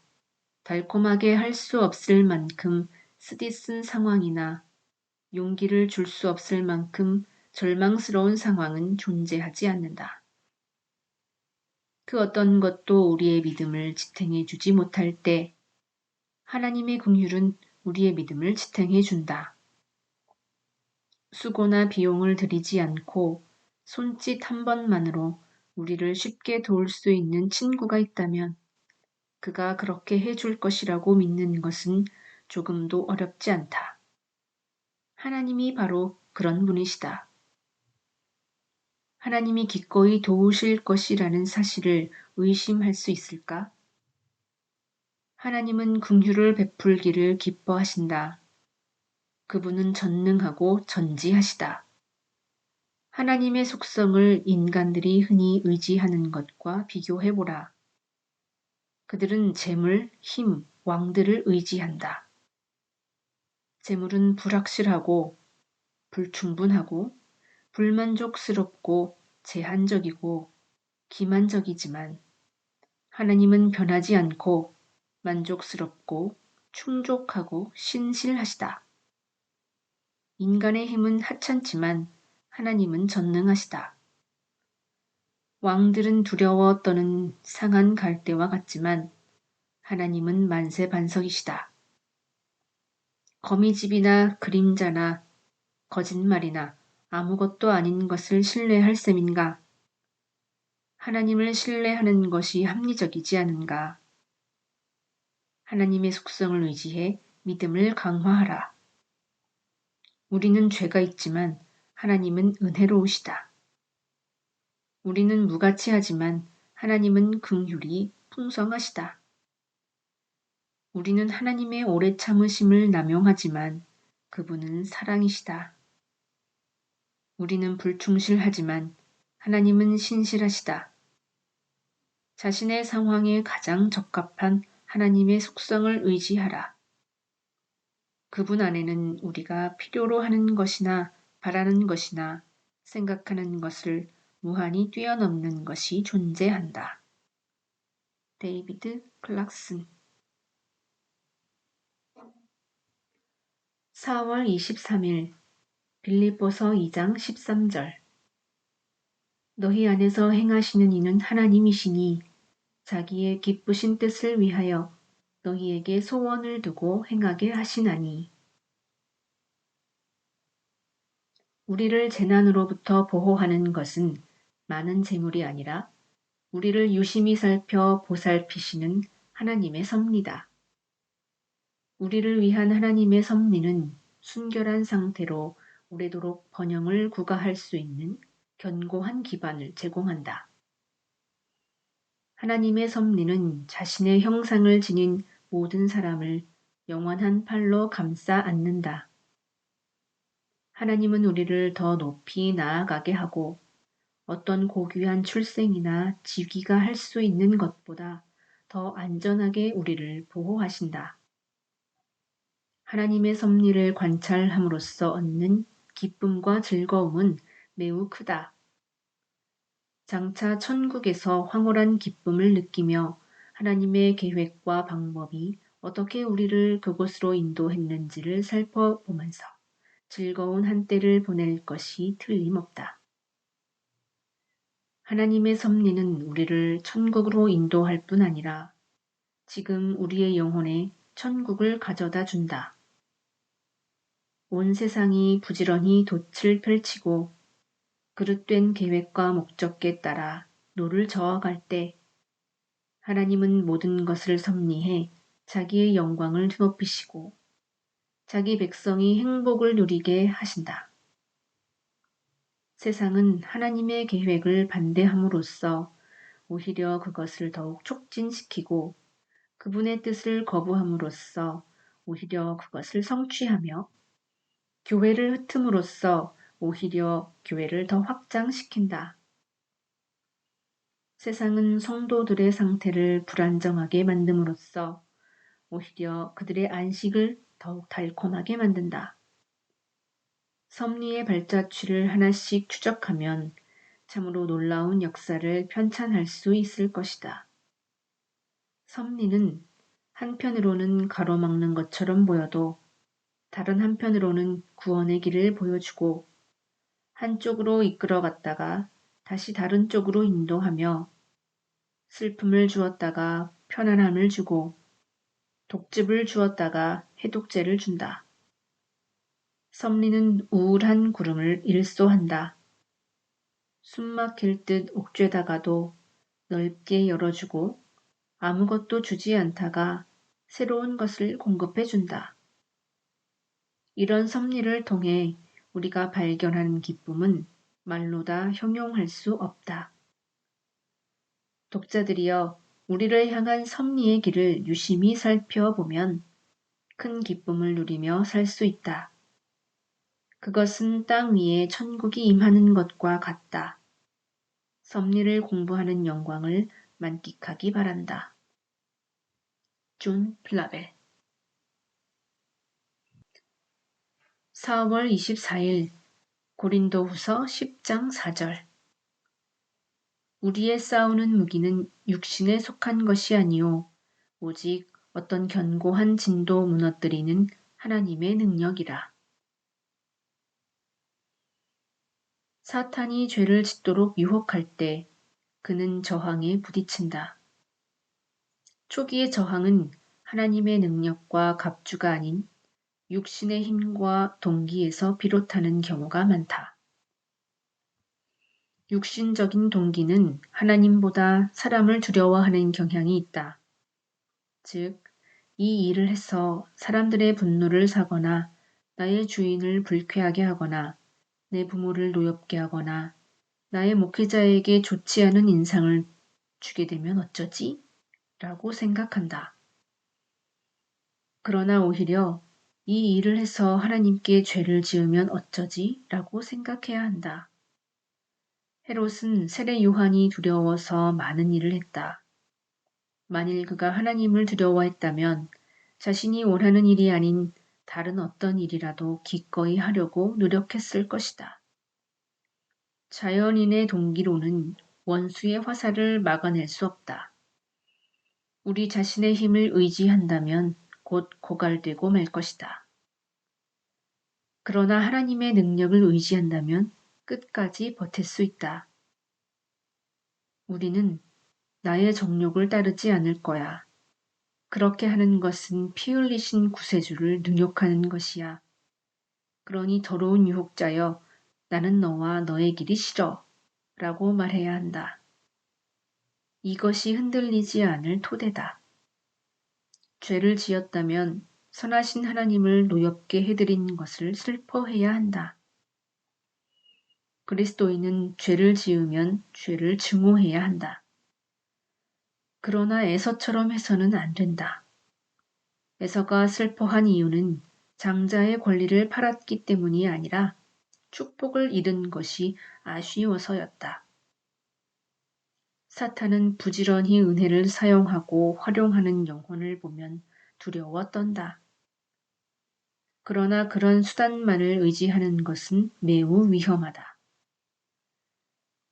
[SPEAKER 1] 달콤하게 할 수 없을 만큼 쓰디쓴 상황이나 용기를 줄 수 없을 만큼 절망스러운 상황은 존재하지 않는다. 그 어떤 것도 우리의 믿음을 지탱해 주지 못할 때 하나님의 긍휼은 우리의 믿음을 지탱해 준다. 수고나 비용을 들이지 않고 손짓 한 번만으로 우리를 쉽게 도울 수 있는 친구가 있다면 그가 그렇게 해줄 것이라고 믿는 것은 조금도 어렵지 않다. 하나님이 바로 그런 분이시다. 하나님이 기꺼이 도우실 것이라는 사실을 의심할 수 있을까? 하나님은 긍휼을 베풀기를 기뻐하신다. 그분은 전능하고 전지하시다. 하나님의 속성을 인간들이 흔히 의지하는 것과 비교해보라. 그들은 재물, 힘, 왕들을 의지한다. 재물은 불확실하고 불충분하고 불만족스럽고 제한적이고 기만적이지만 하나님은 변하지 않고 만족스럽고 충족하고 신실하시다. 인간의 힘은 하찮지만 하나님은 전능하시다. 왕들은 두려워 떠는 상한 갈대와 같지만 하나님은 만세반석이시다. 거미집이나 그림자나 거짓말이나 아무것도 아닌 것을 신뢰할 셈인가? 하나님을 신뢰하는 것이 합리적이지 않은가? 하나님의 속성을 의지해 믿음을 강화하라. 우리는 죄가 있지만 하나님은 은혜로우시다. 우리는 무가치하지만 하나님은 긍휼이 풍성하시다. 우리는 하나님의 오래 참으심을 남용하지만 그분은 사랑이시다. 우리는 불충실하지만 하나님은 신실하시다. 자신의 상황에 가장 적합한 하나님의 속성을 의지하라. 그분 안에는 우리가 필요로 하는 것이나 바라는 것이나 생각하는 것을 무한히 뛰어넘는 것이 존재한다. 데이비드 클락슨 4월 23일 빌립보서 2장 13절 너희 안에서 행하시는 이는 하나님이시니 자기의 기쁘신 뜻을 위하여 너희에게 소원을 두고 행하게 하시나니 우리를 재난으로부터 보호하는 것은 많은 재물이 아니라 우리를 유심히 살펴 보살피시는 하나님의 섭리다. 우리를 위한 하나님의 섭리는 순결한 상태로 오래도록 번영을 구가할 수 있는 견고한 기반을 제공한다. 하나님의 섭리는 자신의 형상을 지닌 모든 사람을 영원한 팔로 감싸 안는다. 하나님은 우리를 더 높이 나아가게 하고 어떤 고귀한 출생이나 직위가 할 수 있는 것보다 더 안전하게 우리를 보호하신다. 하나님의 섭리를 관찰함으로써 얻는 기쁨과 즐거움은 매우 크다. 장차 천국에서 황홀한 기쁨을 느끼며 하나님의 계획과 방법이 어떻게 우리를 그곳으로 인도했는지를 살펴보면서 즐거운 한때를 보낼 것이 틀림없다. 하나님의 섭리는 우리를 천국으로 인도할 뿐 아니라 지금 우리의 영혼에 천국을 가져다 준다. 온 세상이 부지런히 돛을 펼치고 그릇된 계획과 목적에 따라 노를 저어갈 때 하나님은 모든 것을 섭리해 자기의 영광을 드높이시고 자기 백성이 행복을 누리게 하신다. 세상은 하나님의 계획을 반대함으로써 오히려 그것을 더욱 촉진시키고 그분의 뜻을 거부함으로써 오히려 그것을 성취하며 교회를 흩음으로써 오히려 교회를 더 확장시킨다. 세상은 성도들의 상태를 불안정하게 만듦으로써 오히려 그들의 안식을 더욱 달콤하게 만든다. 섭리의 발자취를 하나씩 추적하면 참으로 놀라운 역사를 편찬할 수 있을 것이다. 섭리는 한편으로는 가로막는 것처럼 보여도 다른 한편으로는 구원의 길을 보여주고 한쪽으로 이끌어갔다가 다시 다른 쪽으로 인도하며 슬픔을 주었다가 편안함을 주고 독집을 주었다가 해독제를 준다. 섭리는 우울한 구름을 일소한다. 숨막힐 듯 옥죄다가도 넓게 열어주고 아무것도 주지 않다가 새로운 것을 공급해준다. 이런 섭리를 통해 우리가 발견하는 기쁨은 말로 다 형용할 수 없다. 독자들이여, 우리를 향한 섭리의 길을 유심히 살펴보면 큰 기쁨을 누리며 살 수 있다. 그것은 땅 위에 천국이 임하는 것과 같다. 섭리를 공부하는 영광을 만끽하기 바란다. 존 플라벨. 4월 24일 고린도후서 10장 4절. 우리의 싸우는 무기는 육신에 속한 것이 아니요 오직 어떤 견고한 진도 무너뜨리는 하나님의 능력이라. 사탄이 죄를 짓도록 유혹할 때 그는 저항에 부딪힌다. 초기의 저항은 하나님의 능력과 갑주가 아닌 육신의 힘과 동기에서 비롯하는 경우가 많다. 육신적인 동기는 하나님보다 사람을 두려워하는 경향이 있다. 즉, 이 일을 해서 사람들의 분노를 사거나 나의 주인을 불쾌하게 하거나 내 부모를 노엽게 하거나 나의 목회자에게 좋지 않은 인상을 주게 되면 어쩌지? 라고 생각한다. 그러나 오히려 이 일을 해서 하나님께 죄를 지으면 어쩌지? 라고 생각해야 한다. 헤롯은 세례 요한이 두려워서 많은 일을 했다. 만일 그가 하나님을 두려워했다면 자신이 원하는 일이 아닌 다른 어떤 일이라도 기꺼이 하려고 노력했을 것이다. 자연인의 동기로는 원수의 화살을 막아낼 수 없다. 우리 자신의 힘을 의지한다면 곧 고갈되고 말 것이다. 그러나 하나님의 능력을 의지한다면 끝까지 버틸 수 있다. 우리는 나의 정욕을 따르지 않을 거야. 그렇게 하는 것은 피 흘리신 구세주를 능욕하는 것이야. 그러니 더러운 유혹자여, 나는 너와 너의 길이 싫어. 라고 말해야 한다. 이것이 흔들리지 않을 토대다. 죄를 지었다면 선하신 하나님을 노엽게 해드린 것을 슬퍼해야 한다. 그리스도인은 죄를 지으면 죄를 증오해야 한다. 그러나 에서처럼 해서는 안 된다. 에서가 슬퍼한 이유는 장자의 권리를 팔았기 때문이 아니라 축복을 잃은 것이 아쉬워서였다. 사탄은 부지런히 은혜를 사용하고 활용하는 영혼을 보면 두려워 떤다. 그러나 그런 수단만을 의지하는 것은 매우 위험하다.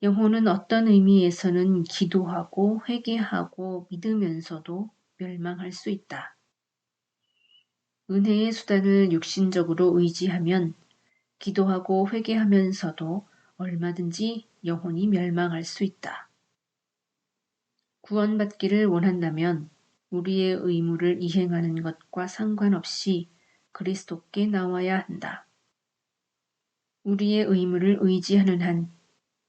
[SPEAKER 1] 영혼은 어떤 의미에서는 기도하고 회개하고 믿으면서도 멸망할 수 있다. 은혜의 수단을 육신적으로 의지하면 기도하고 회개하면서도 얼마든지 영혼이 멸망할 수 있다. 구원받기를 원한다면 우리의 의무를 이행하는 것과 상관없이 그리스도께 나와야 한다. 우리의 의무를 의지하는 한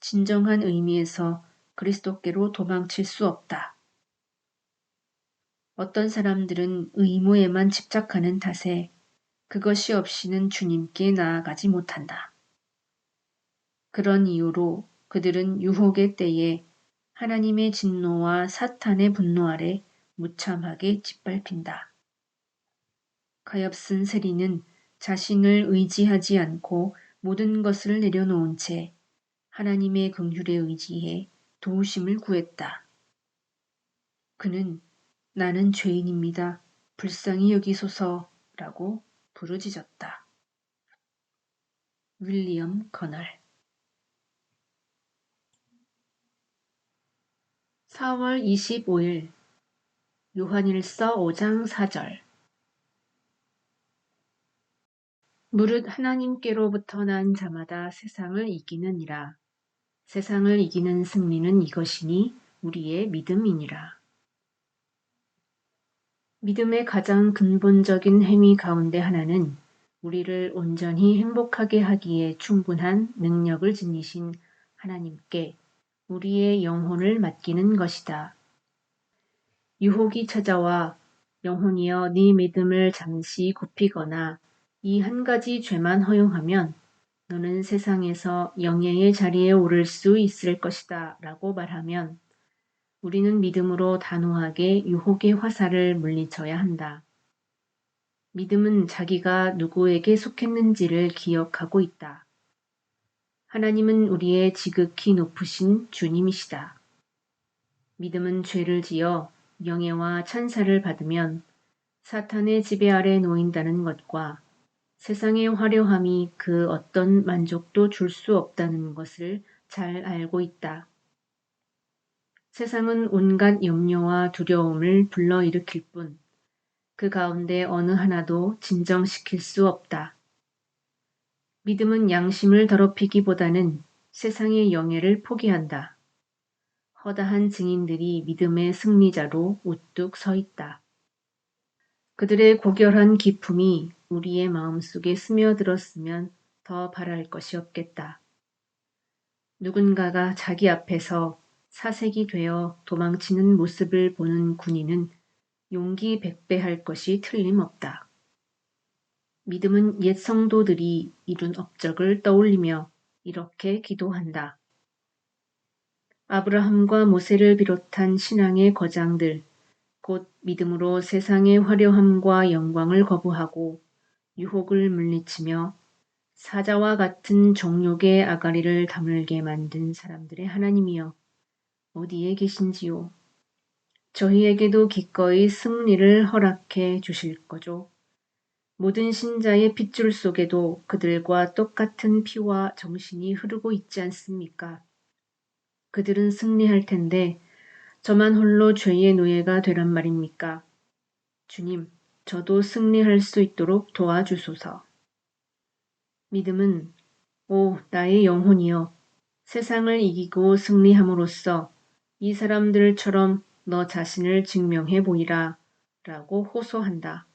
[SPEAKER 1] 진정한 의미에서 그리스도께로 도망칠 수 없다. 어떤 사람들은 의무에만 집착하는 탓에 그것이 없이는 주님께 나아가지 못한다. 그런 이유로 그들은 유혹의 때에 하나님의 진노와 사탄의 분노 아래 무참하게 짓밟힌다. 가엾은 세리는 자신을 의지하지 않고 모든 것을 내려놓은 채 하나님의 긍휼에 의지해 도우심을 구했다. 그는 나는 죄인입니다. 불쌍히 여기소서라고 부르짖었다. 윌리엄 커널. 4월 25일 요한일서 5장 4절. 무릇 하나님께로부터 난 자마다 세상을 이기느니라. 세상을 이기는 승리는 이것이니 우리의 믿음이니라. 믿음의 가장 근본적인 행위 가운데 하나는 우리를 온전히 행복하게 하기에 충분한 능력을 지니신 하나님께 우리의 영혼을 맡기는 것이다. 유혹이 찾아와 영혼이여 네 믿음을 잠시 굽히거나 이 한 가지 죄만 허용하면 너는 세상에서 영예의 자리에 오를 수 있을 것이다 라고 말하면 우리는 믿음으로 단호하게 유혹의 화살을 물리쳐야 한다. 믿음은 자기가 누구에게 속했는지를 기억하고 있다. 하나님은 우리의 지극히 높으신 주님이시다. 믿음은 죄를 지어 영예와 찬사를 받으면 사탄의 지배 아래 놓인다는 것과 세상의 화려함이 그 어떤 만족도 줄 수 없다는 것을 잘 알고 있다. 세상은 온갖 염려와 두려움을 불러일으킬 뿐 그 가운데 어느 하나도 진정시킬 수 없다. 믿음은 양심을 더럽히기보다는 세상의 영예를 포기한다. 허다한 증인들이 믿음의 승리자로 우뚝 서 있다. 그들의 고결한 기품이 우리의 마음속에 스며들었으면 더 바랄 것이 없겠다. 누군가가 자기 앞에서 사색이 되어 도망치는 모습을 보는 군인은 용기 백배할 것이 틀림없다. 믿음은 옛 성도들이 이룬 업적을 떠올리며 이렇게 기도한다. 아브라함과 모세를 비롯한 신앙의 거장들, 곧 믿음으로 세상의 화려함과 영광을 거부하고 유혹을 물리치며 사자와 같은 정욕의 아가리를 다물게 만든 사람들의 하나님이여, 어디에 계신지요? 저희에게도 기꺼이 승리를 허락해 주실 거죠. 모든 신자의 핏줄 속에도 그들과 똑같은 피와 정신이 흐르고 있지 않습니까? 그들은 승리할 텐데 저만 홀로 죄의 노예가 되란 말입니까? 주님, 저도 승리할 수 있도록 도와주소서. 믿음은 오, 나의 영혼이여, 세상을 이기고 승리함으로써 이 사람들처럼 너 자신을 증명해 보이라 라고 호소한다.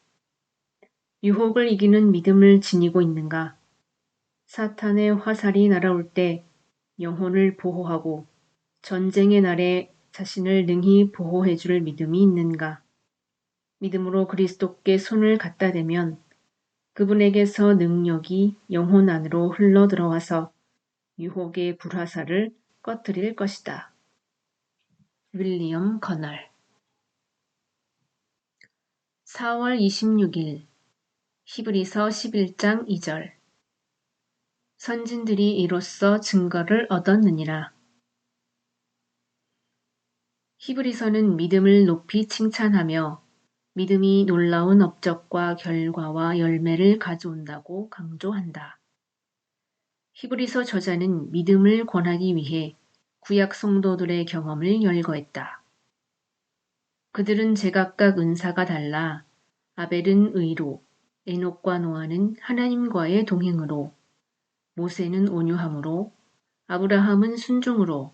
[SPEAKER 1] 유혹을 이기는 믿음을 지니고 있는가? 사탄의 화살이 날아올 때 영혼을 보호하고 전쟁의 날에 자신을 능히 보호해 줄 믿음이 있는가? 믿음으로 그리스도께 손을 갖다 대면 그분에게서 능력이 영혼 안으로 흘러 들어와서 유혹의 불화살을 꺼뜨릴 것이다. 윌리엄 커널 4월 26일 히브리서 11장 2절 선진들이 이로써 증거를 얻었느니라. 히브리서는 믿음을 높이 칭찬하며 믿음이 놀라운 업적과 결과와 열매를 가져온다고 강조한다. 히브리서 저자는 믿음을 권하기 위해 구약 성도들의 경험을 열거했다. 그들은 제각각 은사가 달라 아벨은 의로, 에녹과 노아는 하나님과의 동행으로, 모세는 온유함으로, 아브라함은 순종으로,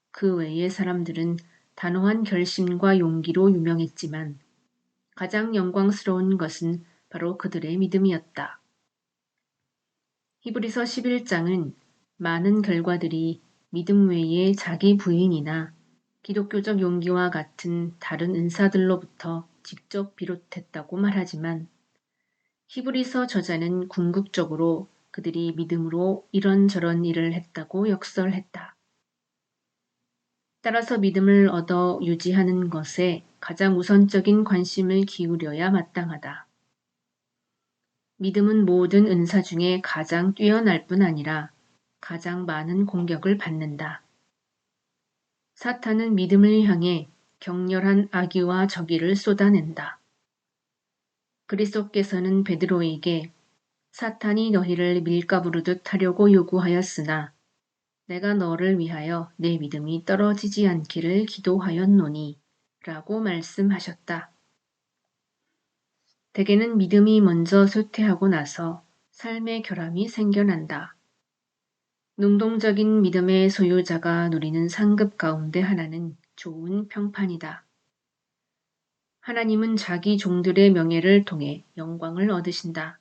[SPEAKER 1] 그 외의 사람들은 단호한 결심과 용기로 유명했지만 가장 영광스러운 것은 바로 그들의 믿음이었다. 히브리서 11장은 많은 결과들이 믿음 외에 자기 부인이나 기독교적 용기와 같은 다른 은사들로부터 직접 비롯했다고 말하지만 히브리서 저자는 궁극적으로 그들이 믿음으로 이런저런 일을 했다고 역설했다. 따라서 믿음을 얻어 유지하는 것에 가장 우선적인 관심을 기울여야 마땅하다. 믿음은 모든 은사 중에 가장 뛰어날 뿐 아니라 가장 많은 공격을 받는다. 사탄은 믿음을 향해 격렬한 악의와 적의를 쏟아낸다. 그리스도께서는 베드로에게 사탄이 너희를 밀가부르듯 하려고 요구하였으나 내가 너를 위하여 내 믿음이 떨어지지 않기를 기도하였노니 라고 말씀하셨다. 대개는 믿음이 먼저 쇠퇴하고 나서 삶의 결함이 생겨난다. 능동적인 믿음의 소유자가 누리는 상급 가운데 하나는 좋은 평판이다. 하나님은 자기 종들의 명예를 통해 영광을 얻으신다.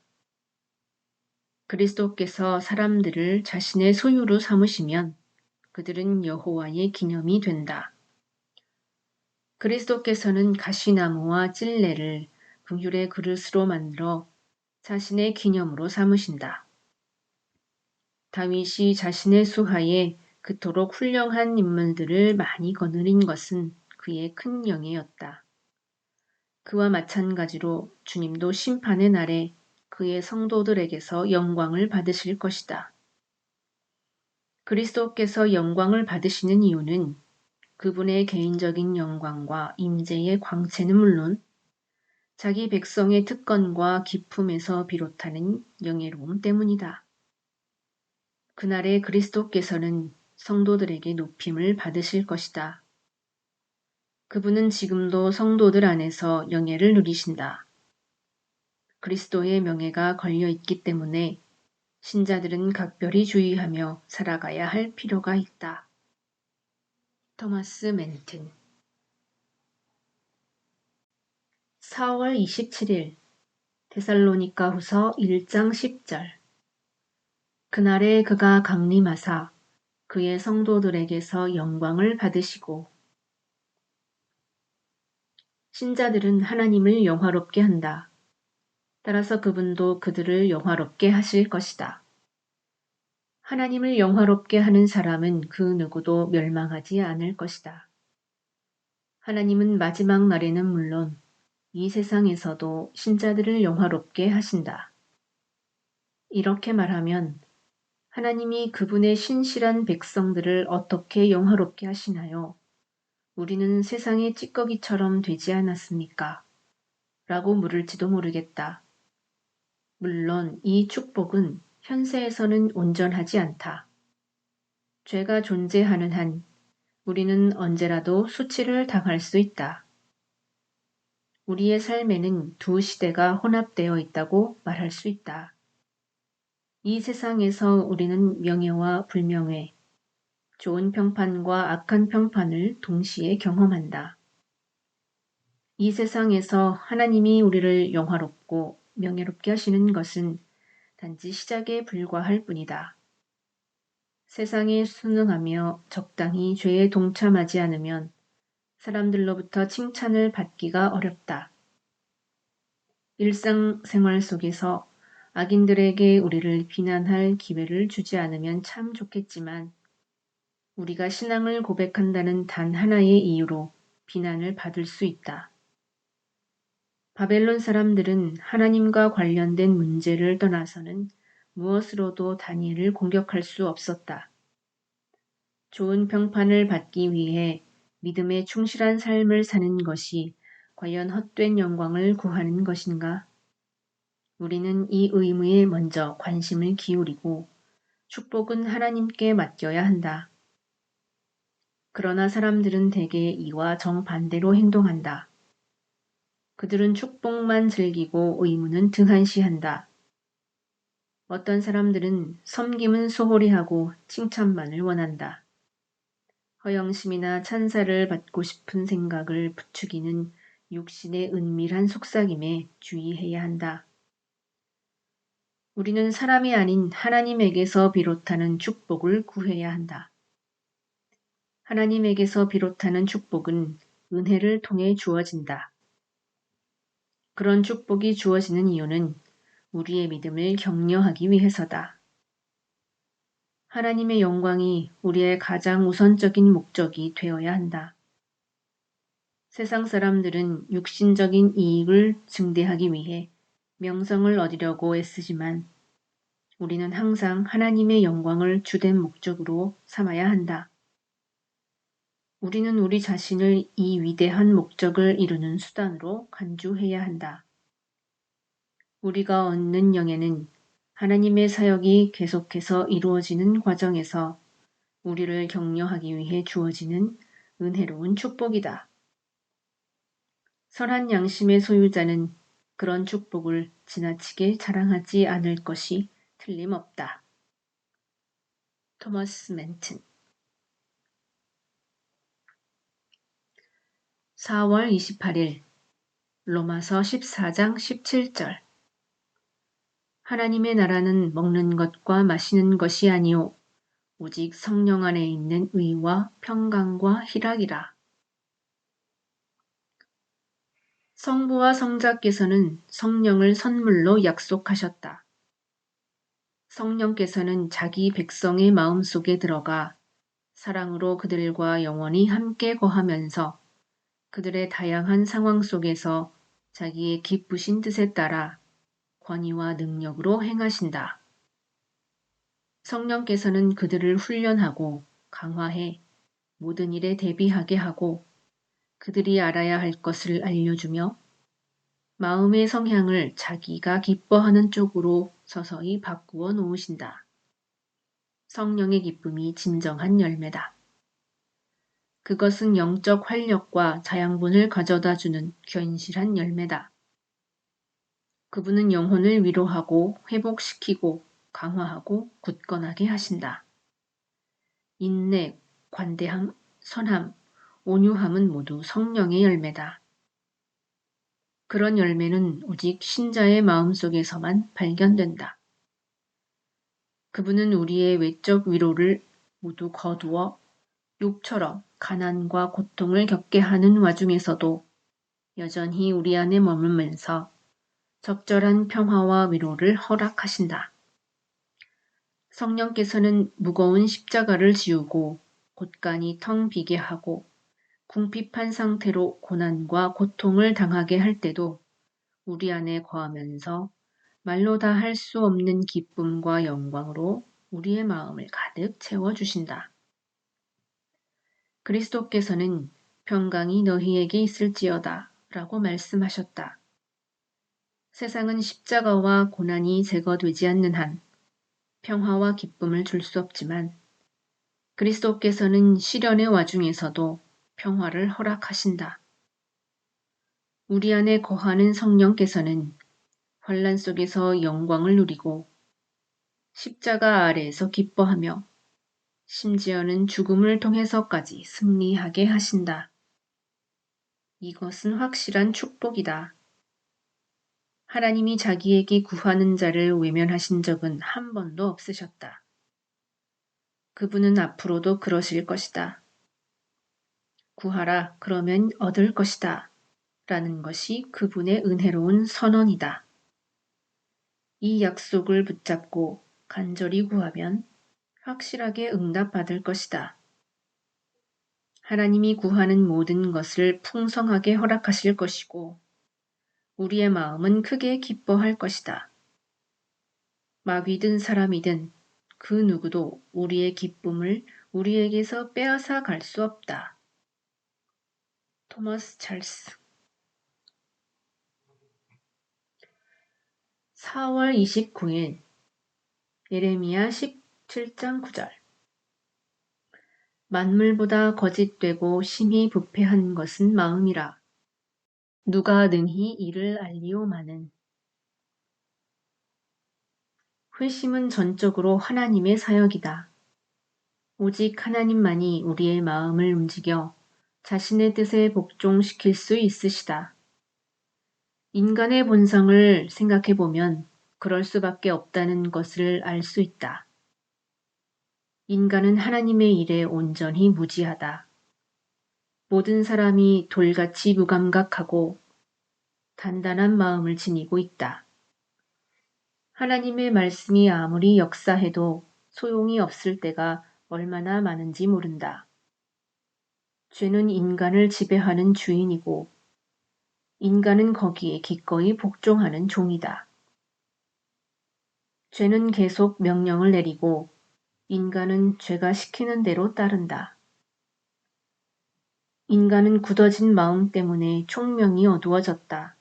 [SPEAKER 1] 그리스도께서 사람들을 자신의 소유로 삼으시면 그들은 여호와의 기념이 된다. 그리스도께서는 가시나무와 찔레를 긍휼의 그릇으로 만들어 자신의 기념으로 삼으신다. 다윗이 자신의 수하에 그토록 훌륭한 인물들을 많이 거느린 것은 그의 큰 명예였다. 그와 마찬가지로 주님도 심판의 날에 그의 성도들에게서 영광을 받으실 것이다. 그리스도께서 영광을 받으시는 이유는 그분의 개인적인 영광과 임재의 광채는 물론 자기 백성의 특권과 기품에서 비롯하는 영예로움 때문이다. 그날에 그리스도께서는 성도들에게 높임을 받으실 것이다. 그분은 지금도 성도들 안에서 영예를 누리신다. 그리스도의 명예가 걸려 있기 때문에 신자들은 각별히 주의하며 살아가야 할 필요가 있다. 토마스 멘튼 4월 27일 데살로니가 후서 1장 10절 그날에 그가 강림하사 그의 성도들에게서 영광을 받으시고 신자들은 하나님을 영화롭게 한다. 따라서 그분도 그들을 영화롭게 하실 것이다. 하나님을 영화롭게 하는 사람은 그 누구도 멸망하지 않을 것이다. 하나님은 마지막 날에는 물론 이 세상에서도 신자들을 영화롭게 하신다. 이렇게 말하면 하나님이 그분의 신실한 백성들을 어떻게 영화롭게 하시나요? 우리는 세상의 찌꺼기처럼 되지 않았습니까? 라고 물을지도 모르겠다. 물론 이 축복은 현세에서는 온전하지 않다. 죄가 존재하는 한 우리는 언제라도 수치를 당할 수 있다. 우리의 삶에는 두 시대가 혼합되어 있다고 말할 수 있다. 이 세상에서 우리는 명예와 불명예, 좋은 평판과 악한 평판을 동시에 경험한다. 이 세상에서 하나님이 우리를 영화롭고 명예롭게 하시는 것은 단지 시작에 불과할 뿐이다. 세상에 순응하며 적당히 죄에 동참하지 않으면 사람들로부터 칭찬을 받기가 어렵다. 일상생활 속에서 악인들에게 우리를 비난할 기회를 주지 않으면 참 좋겠지만 우리가 신앙을 고백한다는 단 하나의 이유로 비난을 받을 수 있다. 바벨론 사람들은 하나님과 관련된 문제를 떠나서는 무엇으로도 다니엘을 공격할 수 없었다. 좋은 평판을 받기 위해 믿음에 충실한 삶을 사는 것이 과연 헛된 영광을 구하는 것인가? 우리는 이 의무에 먼저 관심을 기울이고 축복은 하나님께 맡겨야 한다. 그러나 사람들은 대개 이와 정반대로 행동한다. 그들은 축복만 즐기고 의무는 등한시한다. 어떤 사람들은 섬김은 소홀히 하고 칭찬만을 원한다. 허영심이나 찬사를 받고 싶은 생각을 부추기는 육신의 은밀한 속삭임에 주의해야 한다. 우리는 사람이 아닌 하나님에게서 비롯하는 축복을 구해야 한다. 하나님에게서 비롯하는 축복은 은혜를 통해 주어진다. 그런 축복이 주어지는 이유는 우리의 믿음을 격려하기 위해서다. 하나님의 영광이 우리의 가장 우선적인 목적이 되어야 한다. 세상 사람들은 육신적인 이익을 증대하기 위해 명성을 얻으려고 애쓰지만 우리는 항상 하나님의 영광을 주된 목적으로 삼아야 한다. 우리는 우리 자신을 이 위대한 목적을 이루는 수단으로 간주해야 한다. 우리가 얻는 영예는 하나님의 사역이 계속해서 이루어지는 과정에서 우리를 격려하기 위해 주어지는 은혜로운 축복이다. 선한 양심의 소유자는 그런 축복을 지나치게 자랑하지 않을 것이 틀림없다. 토머스 멘튼 4월 28일 로마서 14장 17절 하나님의 나라는 먹는 것과 마시는 것이 아니요 오직 성령 안에 있는 의와 평강과 희락이라. 성부와 성자께서는 성령을 선물로 약속하셨다. 성령께서는 자기 백성의 마음속에 들어가 사랑으로 그들과 영원히 함께 거하면서 그들의 다양한 상황 속에서 자기의 기쁘신 뜻에 따라 권위와 능력으로 행하신다. 성령께서는 그들을 훈련하고 강화해 모든 일에 대비하게 하고 그들이 알아야 할 것을 알려주며 마음의 성향을 자기가 기뻐하는 쪽으로 서서히 바꾸어 놓으신다. 성령의 기쁨이 진정한 열매다. 그것은 영적 활력과 자양분을 가져다주는 견실한 열매다. 그분은 영혼을 위로하고 회복시키고 강화하고 굳건하게 하신다. 인내, 관대함, 선함, 온유함은 모두 성령의 열매다. 그런 열매는 오직 신자의 마음속에서만 발견된다. 그분은 우리의 외적 위로를 모두 거두어 욕처럼 가난과 고통을 겪게 하는 와중에서도 여전히 우리 안에 머물면서 적절한 평화와 위로를 허락하신다. 성령께서는 무거운 십자가를 지우고 곳간이 텅 비게 하고 궁핍한 상태로 고난과 고통을 당하게 할 때도 우리 안에 거하면서 말로 다 할 수 없는 기쁨과 영광으로 우리의 마음을 가득 채워주신다. 그리스도께서는 평강이 너희에게 있을지어다 라고 말씀하셨다. 세상은 십자가와 고난이 제거되지 않는 한 평화와 기쁨을 줄 수 없지만 그리스도께서는 시련의 와중에서도 평화를 허락하신다. 우리 안에 거하는 성령께서는 환난 속에서 영광을 누리고 십자가 아래에서 기뻐하며 심지어는 죽음을 통해서까지 승리하게 하신다. 이것은 확실한 축복이다. 하나님이 자기에게 구하는 자를 외면하신 적은 한 번도 없으셨다. 그분은 앞으로도 그러실 것이다. 구하라, 그러면 얻을 것이다. 라는 것이 그분의 은혜로운 선언이다. 이 약속을 붙잡고 간절히 구하면 확실하게 응답받을 것이다. 하나님이 구하는 모든 것을 풍성하게 허락하실 것이고 우리의 마음은 크게 기뻐할 것이다. 마귀든 사람이든 그 누구도 우리의 기쁨을 우리에게서 빼앗아 갈 수 없다. 토마스 찰스 4월 29일 예레미야 17장 9절 만물보다 거짓되고 심히 부패한 것은 마음이라. 누가 능히 이를 알리오마는. 회심은 전적으로 하나님의 사역이다. 오직 하나님만이 우리의 마음을 움직여 자신의 뜻에 복종시킬 수 있으시다. 인간의 본성을 생각해보면 그럴 수밖에 없다는 것을 알 수 있다. 인간은 하나님의 일에 온전히 무지하다. 모든 사람이 돌같이 무감각하고 단단한 마음을 지니고 있다. 하나님의 말씀이 아무리 역사해도 소용이 없을 때가 얼마나 많은지 모른다. 죄는 인간을 지배하는 주인이고 인간은 거기에 기꺼이 복종하는 종이다. 죄는 계속 명령을 내리고 인간은 죄가 시키는 대로 따른다. 인간은 굳어진 마음 때문에 총명이 어두워졌다.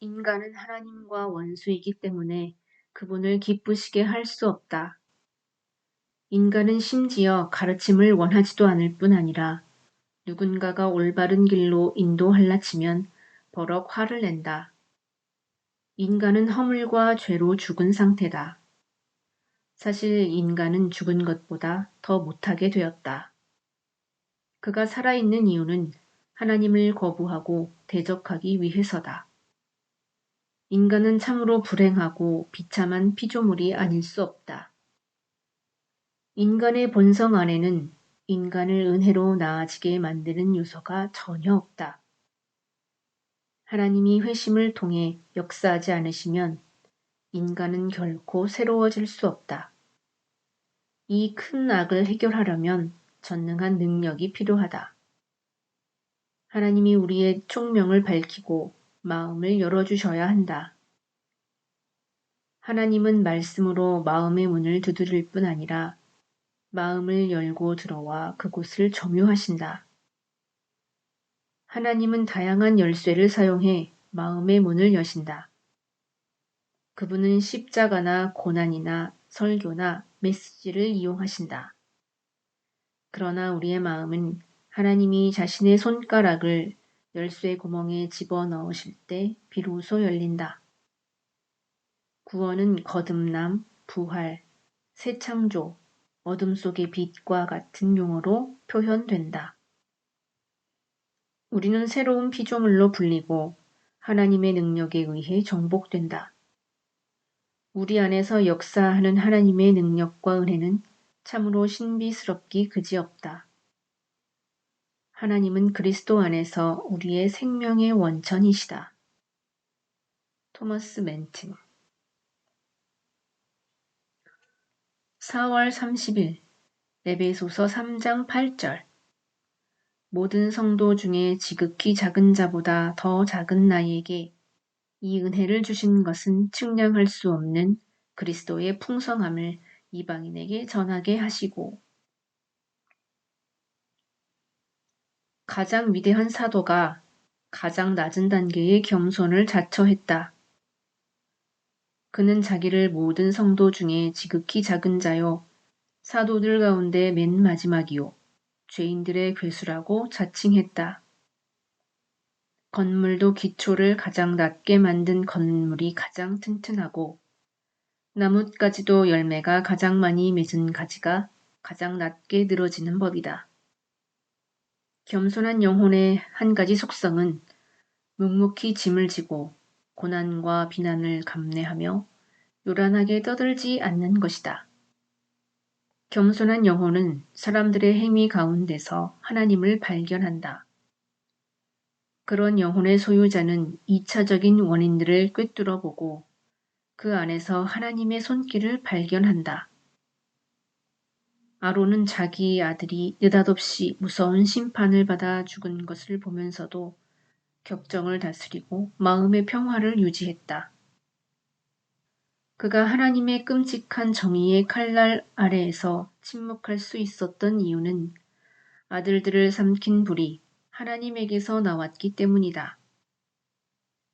[SPEAKER 1] 인간은 하나님과 원수이기 때문에 그분을 기쁘시게 할 수 없다. 인간은 심지어 가르침을 원하지도 않을 뿐 아니라 누군가가 올바른 길로 인도할라 치면 버럭 화를 낸다. 인간은 허물과 죄로 죽은 상태다. 사실 인간은 죽은 것보다 더 못하게 되었다. 그가 살아있는 이유는 하나님을 거부하고 대적하기 위해서다. 인간은 참으로 불행하고 비참한 피조물이 아닐 수 없다. 인간의 본성 안에는 인간을 은혜로 나아지게 만드는 요소가 전혀 없다. 하나님이 회심을 통해 역사하지 않으시면 인간은 결코 새로워질 수 없다. 이 큰 악을 해결하려면 전능한 능력이 필요하다. 하나님이 우리의 총명을 밝히고 마음을 열어주셔야 한다. 하나님은 말씀으로 마음의 문을 두드릴 뿐 아니라 마음을 열고 들어와 그곳을 점유하신다. 하나님은 다양한 열쇠를 사용해 마음의 문을 여신다. 그분은 십자가나 고난이나 설교나 메시지를 이용하신다. 그러나 우리의 마음은 하나님이 자신의 손가락을 열쇠 구멍에 집어넣으실 때 비로소 열린다. 구원은 거듭남, 부활, 새 창조, 어둠 속의 빛과 같은 용어로 표현된다. 우리는 새로운 피조물로 불리고 하나님의 능력에 의해 정복된다. 우리 안에서 역사하는 하나님의 능력과 은혜는 참으로 신비스럽기 그지없다. 하나님은 그리스도 안에서 우리의 생명의 원천이시다. 토머스 멘튼 4월 30일 에베소서 3장 8절 모든 성도 중에 지극히 작은 자보다 더 작은 나에게 이 은혜를 주신 것은 측량할 수 없는 그리스도의 풍성함을 이방인에게 전하게 하시고 가장 위대한 사도가 가장 낮은 단계의 겸손을 자처했다. 그는 자기를 모든 성도 중에 지극히 작은 자요 사도들 가운데 맨 마지막이요 죄인들의 괴수라고 자칭했다. 건물도 기초를 가장 낮게 만든 건물이 가장 튼튼하고 나뭇가지도 열매가 가장 많이 맺은 가지가 가장 낮게 늘어지는 법이다. 겸손한 영혼의 한 가지 속성은 묵묵히 짐을 지고 고난과 비난을 감내하며 요란하게 떠들지 않는 것이다. 겸손한 영혼은 사람들의 행위 가운데서 하나님을 발견한다. 그런 영혼의 소유자는 2차적인 원인들을 꿰뚫어 보고 그 안에서 하나님의 손길을 발견한다. 아론은 자기 아들이 느닷없이 무서운 심판을 받아 죽은 것을 보면서도 격정을 다스리고 마음의 평화를 유지했다. 그가 하나님의 끔찍한 정의의 칼날 아래에서 침묵할 수 있었던 이유는 아들들을 삼킨 불이 하나님에게서 나왔기 때문이다.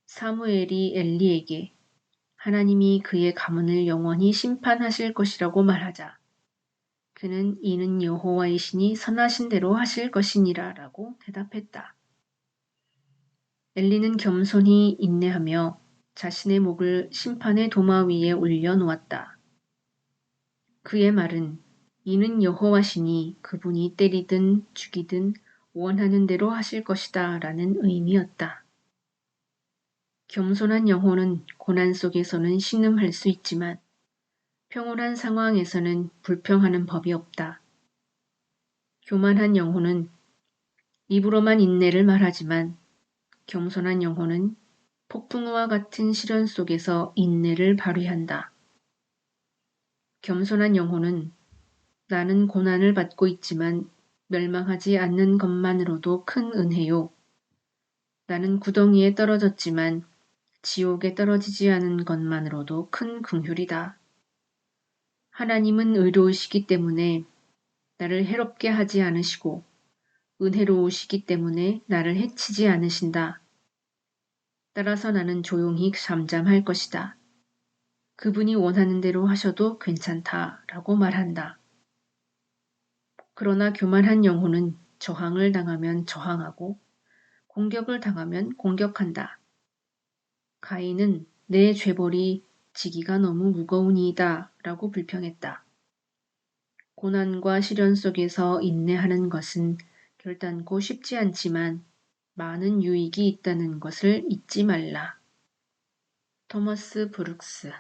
[SPEAKER 1] 사무엘이 엘리에게 하나님이 그의 가문을 영원히 심판하실 것이라고 말하자 그는 이는 여호와이시니 선하신 대로 하실 것이니라 라고 대답했다. 엘리는 겸손히 인내하며 자신의 목을 심판의 도마 위에 올려놓았다. 그의 말은 이는 여호와시니 그분이 때리든 죽이든 원하는 대로 하실 것이다 라는 의미였다. 겸손한 영혼은 고난 속에서는 신음할 수 있지만 평온한 상황에서는 불평하는 법이 없다. 교만한 영혼은 입으로만 인내를 말하지만 겸손한 영혼은 폭풍우와 같은 시련 속에서 인내를 발휘한다. 겸손한 영혼은 나는 고난을 받고 있지만 멸망하지 않는 것만으로도 큰 은혜요. 나는 구덩이에 떨어졌지만 지옥에 떨어지지 않은 것만으로도 큰 긍휼이다. 하나님은 의로우시기 때문에 나를 해롭게 하지 않으시고 은혜로우시기 때문에 나를 해치지 않으신다. 따라서 나는 조용히 잠잠할 것이다. 그분이 원하는 대로 하셔도 괜찮다 라고 말한다. 그러나 교만한 영혼은 저항을 당하면 저항하고 공격을 당하면 공격한다. 가인은 내 죄벌이 지기가 너무 무거우니이다 라고 불평했다. 고난과 시련 속에서 인내하는 것은 결단코 쉽지 않지만 많은 유익이 있다는 것을 잊지 말라. 토머스 브룩스